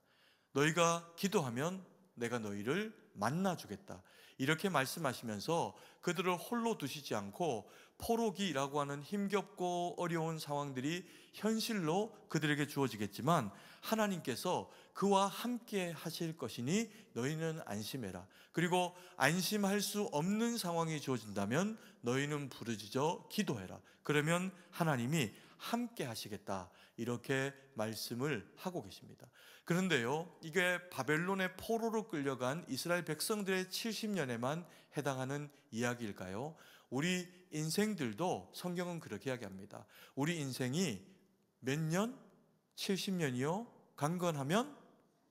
너희가 기도하면 내가 너희를 만나주겠다. 이렇게 말씀하시면서 그들을 홀로 두시지 않고 포로기라고 하는 힘겹고 어려운 상황들이 현실로 그들에게 주어지겠지만 하나님께서 그와 함께 하실 것이니 너희는 안심해라. 그리고 안심할 수 없는 상황이 주어진다면 너희는 부르짖어 기도해라. 그러면 하나님이 함께 하시겠다. 이렇게 말씀을 하고 계십니다. 그런데요, 이게 바벨론의 포로로 끌려간 이스라엘 백성들의 70년에만 해당하는 이야기일까요? 우리 인생들도 성경은 그렇게 이야기합니다. 우리 인생이 몇 년? 70년이요? 강건하면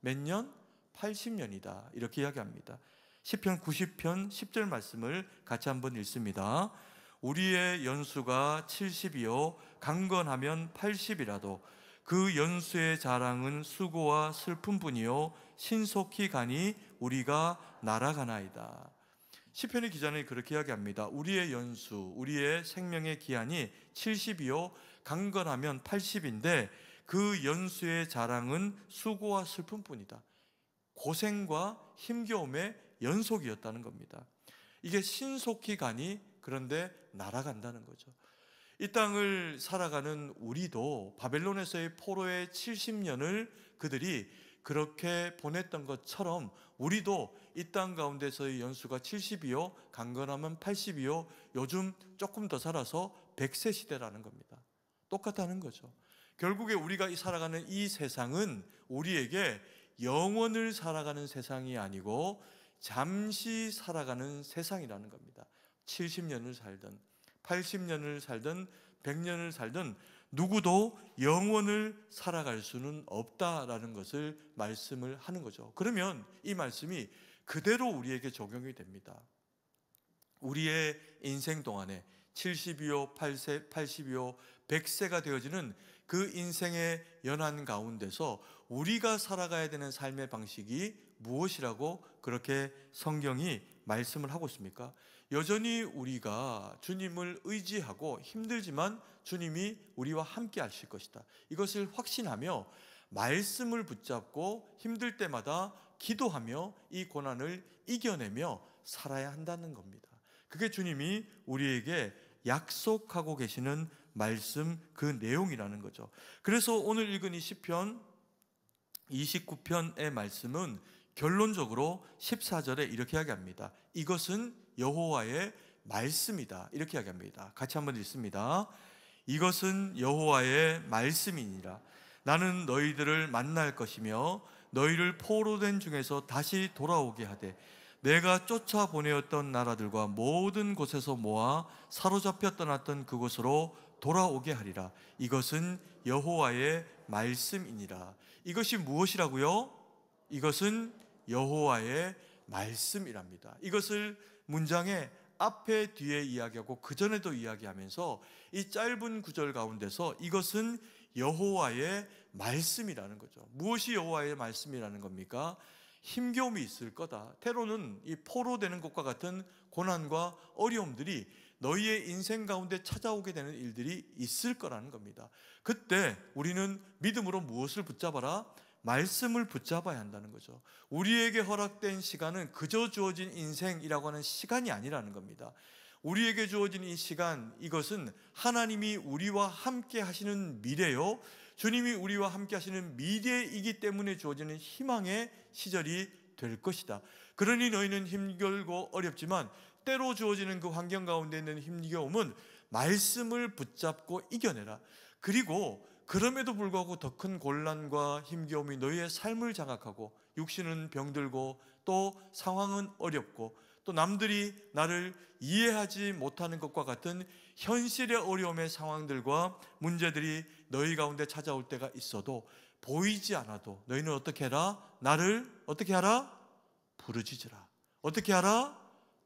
몇 년? 80년이다. 이렇게 이야기합니다. 시편 90편 10절 말씀을 같이 한번 읽습니다. 우리의 연수가 70이요 강건하면 80이라도 그 연수의 자랑은 수고와 슬픔뿐이요 신속히 가니 우리가 날아가나이다. 시편의 기자는 그렇게 이야기합니다. 우리의 연수, 우리의 생명의 기한이 70이요 강건하면 80인데 그 연수의 자랑은 수고와 슬픔뿐이다. 고생과 힘겨움의 연속이었다는 겁니다. 이게 신속히 가니 그런데 날아간다는 거죠. 이 땅을 살아가는 우리도 바벨론에서의 포로의 70년을 그들이 그렇게 보냈던 것처럼 우리도 이 땅 가운데서의 연수가 70이요 강건하면 80이요 요즘 조금 더 살아서 100세 시대라는 겁니다. 똑같다는 거죠. 결국에 우리가 살아가는 이 세상은 우리에게 영원을 살아가는 세상이 아니고 잠시 살아가는 세상이라는 겁니다. 70년을 살든 80년을 살든 100년을 살든 누구도 영원을 살아갈 수는 없다라는 것을 말씀을 하는 거죠. 그러면 이 말씀이 그대로 우리에게 적용이 됩니다. 우리의 인생 동안에 70이요 80이요 100세가 되어지는 그 인생의 연한 가운데서 우리가 살아가야 되는 삶의 방식이 무엇이라고 그렇게 성경이 말씀을 하고 있습니까? 여전히 우리가 주님을 의지하고 힘들지만 주님이 우리와 함께 하실 것이다. 이것을 확신하며 말씀을 붙잡고 힘들 때마다 기도하며 이 고난을 이겨내며 살아야 한다는 겁니다. 그게 주님이 우리에게 약속하고 계시는 말씀 그 내용이라는 거죠. 그래서 오늘 읽은 이 시편 29편의 말씀은 결론적으로 14절에 이렇게 이야기합니다. 이것은 여호와의 말씀이다. 이렇게 이야기합니다. 같이 한번 읽습니다. 이것은 여호와의 말씀이니라. 나는 너희들을 만날 것이며 너희를 포로된 중에서 다시 돌아오게 하되 내가 쫓아보내었던 나라들과 모든 곳에서 모아 사로잡혀 떠났던 그곳으로 돌아오게 하리라. 이것은 여호와의 말씀이니라. 이것이 무엇이라고요? 이것은 여호와의 말씀이랍니다. 이것을 문장의 앞에 뒤에 이야기하고 그 전에도 이야기하면서 이 짧은 구절 가운데서 이것은 여호와의 말씀이라는 거죠. 무엇이 여호와의 말씀이라는 겁니까? 힘겨움이 있을 거다. 때로는 이 포로되는 것과 같은 고난과 어려움들이 너희의 인생 가운데 찾아오게 되는 일들이 있을 거라는 겁니다. 그때 우리는 믿음으로 무엇을 붙잡아라? 말씀을 붙잡아야 한다는 거죠. 우리에게 허락된 시간은 그저 주어진 인생이라고 하는 시간이 아니라는 겁니다. 우리에게 주어진 이 시간, 이것은 하나님이 우리와 함께 하시는 미래요, 주님이 우리와 함께 하시는 미래이기 때문에 주어지는 희망의 시절이 될 것이다. 그러니 너희는 힘들고 어렵지만 때로 주어지는 그 환경 가운데 있는 힘겨움은 말씀을 붙잡고 이겨내라. 그리고 그럼에도 불구하고 더 큰 곤란과 힘겨움이 너희의 삶을 장악하고 육신은 병들고 또 상황은 어렵고 또 남들이 나를 이해하지 못하는 것과 같은 현실의 어려움의 상황들과 문제들이 너희 가운데 찾아올 때가 있어도 보이지 않아도 너희는 어떻게 해라? 나를 어떻게 하라? 부르짖으라. 어떻게 하라?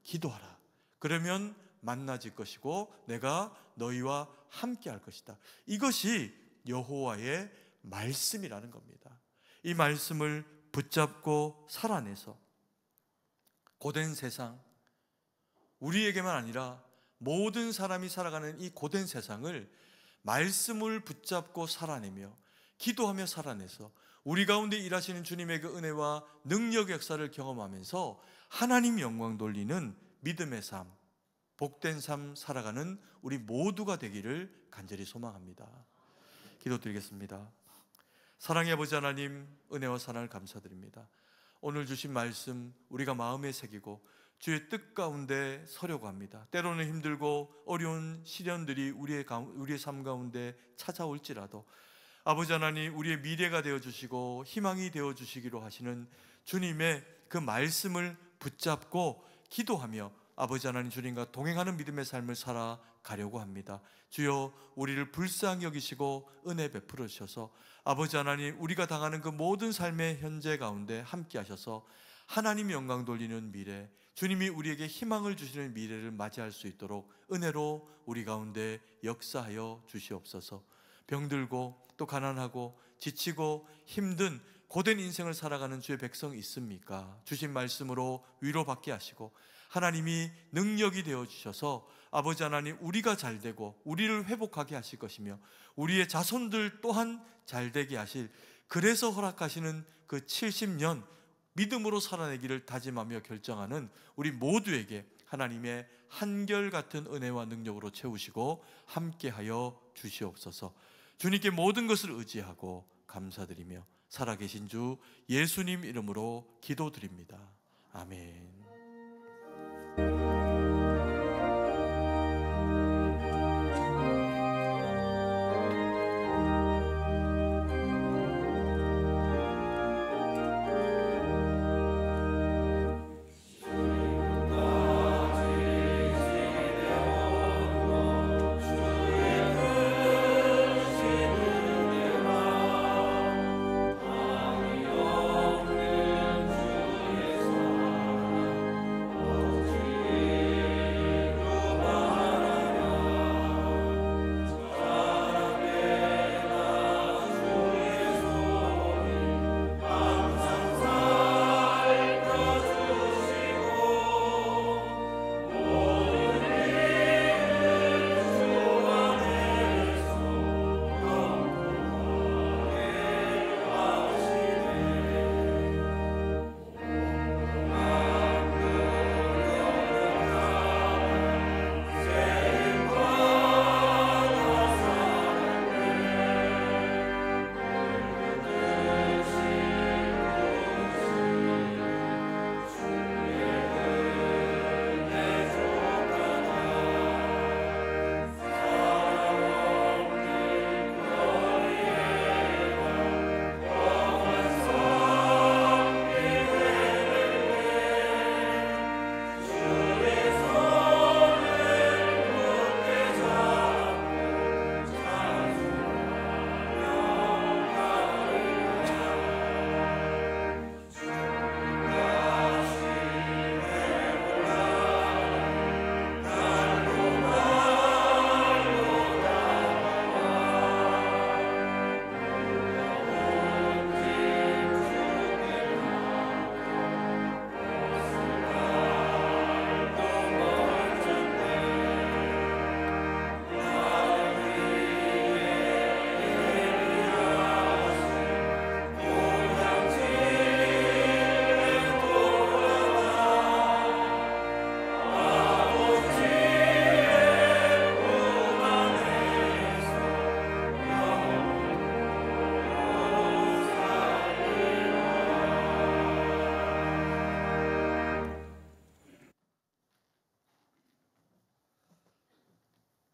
기도하라. 그러면 만나질 것이고 내가 너희와 함께 할 것이다. 이것이 여호와의 말씀이라는 겁니다. 이 말씀을 붙잡고 살아내서 고된 세상, 우리에게만 아니라 모든 사람이 살아가는 이 고된 세상을 말씀을 붙잡고 살아내며 기도하며 살아내서 우리 가운데 일하시는 주님의 그 은혜와 능력의 역사를 경험하면서 하나님 영광 돌리는 믿음의 삶, 복된 삶 살아가는 우리 모두가 되기를 간절히 소망합니다. 기도드리겠습니다. 사랑의 아버지 하나님, 은혜와 사랑을 감사드립니다. 오늘 주신 말씀 우리가 마음에 새기고 주의 뜻 가운데 서려고 합니다. 때로는 힘들고 어려운 시련들이 우리의 삶 가운데 찾아올지라도 아버지 하나님, 우리의 미래가 되어주시고 희망이 되어주시기로 하시는 주님의 그 말씀을 붙잡고 기도하며 아버지 하나님, 주님과 동행하는 믿음의 삶을 살아가려고 합니다. 주여, 우리를 불쌍히 여기시고 은혜 베풀어 주셔서 아버지 하나님, 우리가 당하는 그 모든 삶의 현재 가운데 함께 하셔서 하나님 영광 돌리는 미래, 주님이 우리에게 희망을 주시는 미래를 맞이할 수 있도록 은혜로 우리 가운데 역사하여 주시옵소서. 병들고 또 가난하고 지치고 힘든 고된 인생을 살아가는 주의 백성 있습니까? 주신 말씀으로 위로받게 하시고 하나님이 능력이 되어주셔서 아버지 하나님, 우리가 잘되고 우리를 회복하게 하실 것이며 우리의 자손들 또한 잘되게 하실, 그래서 허락하시는 그 70년 믿음으로 살아내기를 다짐하며 결정하는 우리 모두에게 하나님의 한결같은 은혜와 능력으로 채우시고 함께하여 주시옵소서. 주님께 모든 것을 의지하고 감사드리며 살아계신 주 예수님 이름으로 기도드립니다. 아멘. 주의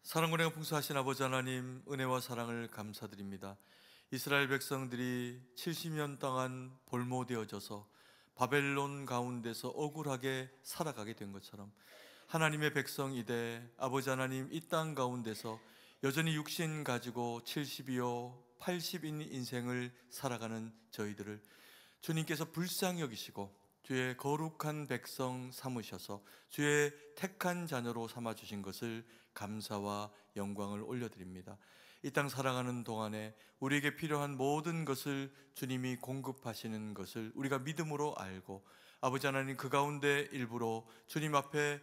사랑과 은혜가 풍성하신 아버지 하나님, 은혜와 사랑을 감사드립니다. 이스라엘 백성들이 70년 동안 볼모되어져서 바벨론 가운데서 억울하게 살아가게 된 것처럼 하나님의 백성이되 아버지 하나님, 이 땅 가운데서 여전히 육신 가지고 70이요 80인 인생을 살아가는 저희들을 주님께서 불쌍히 여기시고 주의 거룩한 백성 삼으셔서 주의 택한 자녀로 삼아주신 것을 감사와 영광을 올려드립니다. 이 땅 살아가는 동안에 우리에게 필요한 모든 것을 주님이 공급하시는 것을 우리가 믿음으로 알고 아버지 하나님, 그 가운데 일부러 주님 앞에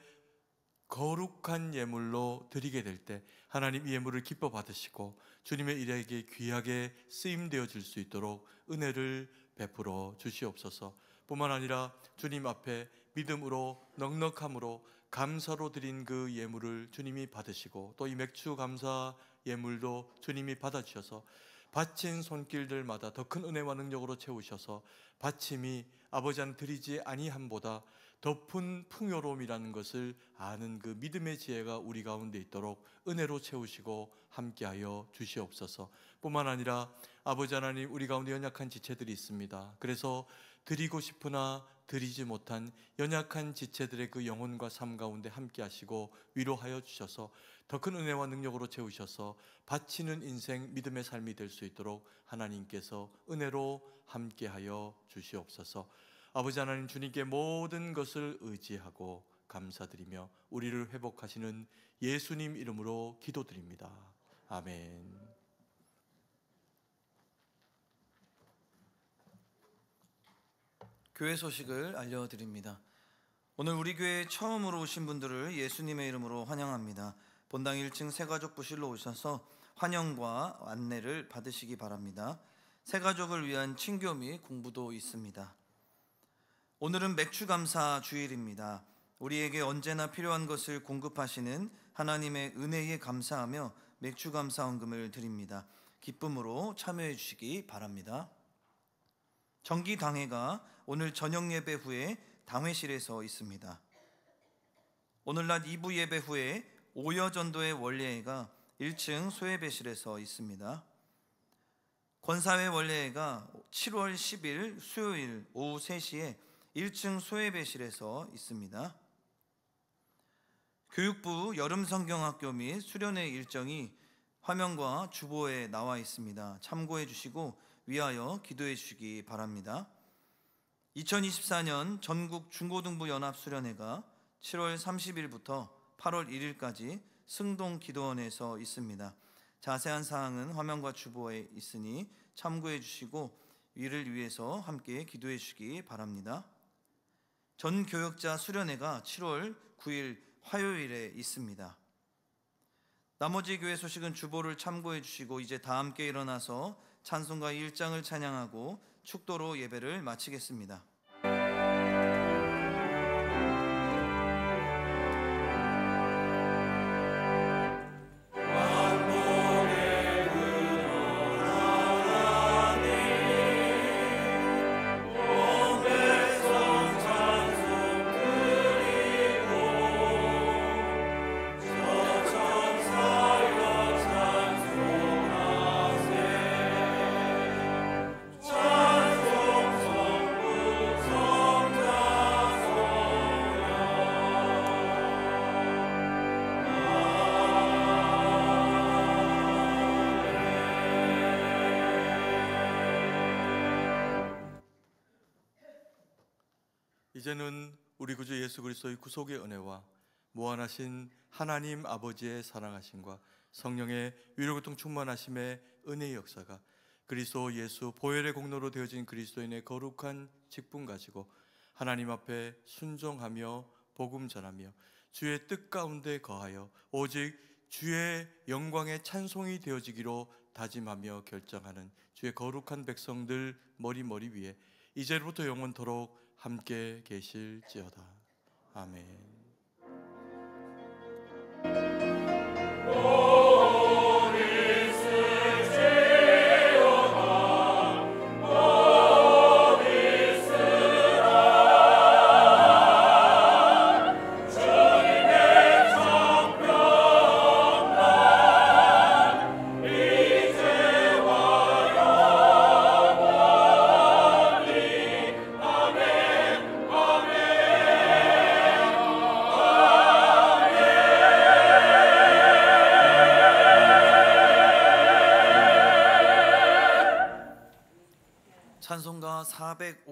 거룩한 예물로 드리게 될 때 하나님 이 예물을 기뻐 받으시고 주님의 일에게 귀하게 쓰임되어질 수 있도록 은혜를 베풀어 주시옵소서. 뿐만 아니라 주님 앞에 믿음으로 넉넉함으로 감사로 드린 그 예물을 주님이 받으시고 또 이 맥주 감사 예물도 주님이 받아주셔서 바친 손길들마다 더 큰 은혜와 능력으로 채우셔서 받침이 아버지 안 드리지 아니함보다 덮은 풍요로움이라는 것을 아는 그 믿음의 지혜가 우리 가운데 있도록 은혜로 채우시고 함께하여 주시옵소서. 뿐만 아니라 아버지 하나님, 우리 가운데 연약한 지체들이 있습니다. 그래서 드리고 싶으나 드리지 못한 연약한 지체들의 그 영혼과 삶 가운데 함께 하시고 위로하여 주셔서 더 큰 은혜와 능력으로 채우셔서 바치는 인생, 믿음의 삶이 될 수 있도록 하나님께서 은혜로 함께하여 주시옵소서. 아버지 하나님, 주님께 모든 것을 의지하고 감사드리며 우리를 회복하시는 예수님 이름으로 기도드립니다. 아멘. 교회 소식을 알려드립니다. 오늘 우리 교회에 처음으로 오신 분들을 예수님의 이름으로 환영합니다. 본당 1층 새가족 부실로 오셔서 환영과 안내를 받으시기 바랍니다. 새가족을 위한 친교 및 공부도 있습니다. 오늘은 맥주감사 주일입니다. 우리에게 언제나 필요한 것을 공급하시는 하나님의 은혜에 감사하며 맥주감사 헌금을 드립니다. 기쁨으로 참여해 주시기 바랍니다. 정기당회가 오늘 저녁 예배 후에 당회실에서 있습니다. 오늘 낮 2부 예배 후에 오여전도의 원례회가 1층 소예배실에서 있습니다. 권사회 원례회가 7월 10일 수요일 오후 3시에 1층 소예배실에서 있습니다. 교육부 여름성경학교 및 수련회 일정이 화면과 주보에 나와 있습니다. 참고해 주시고 위하여 기도해 주시기 바랍니다. 2024년 전국 중고등부 연합수련회가 7월 30일부터 8월 1일까지 승동 기도원에서 있습니다. 자세한 사항은 화면과 주보에 있으니 참고해 주시고 위를 위해서 함께 기도해 주시기 바랍니다. 전교역자 수련회가 7월 9일 화요일에 있습니다. 나머지 교회 소식은 주보를 참고해 주시고 이제 다 함께 일어나서 찬송가 1장을 찬양하고 축도로 예배를 마치겠습니다. 이제는 우리 구주 예수 그리스도의 구속의 은혜와 무한하신 하나님 아버지의 사랑하심과 성령의 위로고통 충만하심의 은혜의 역사가 그리스도 예수 보혈의 공로로 되어진 그리스도인의 거룩한 직분 가지고 하나님 앞에 순종하며 복음 전하며 주의 뜻 가운데 거하여 오직 주의 영광의 찬송이 되어지기로 다짐하며 결정하는 주의 거룩한 백성들 머리 위에 이제부터 영원토록 함께 계실지어다. 아멘.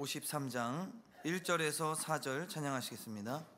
53장 1절에서 4절 찬양하시겠습니다.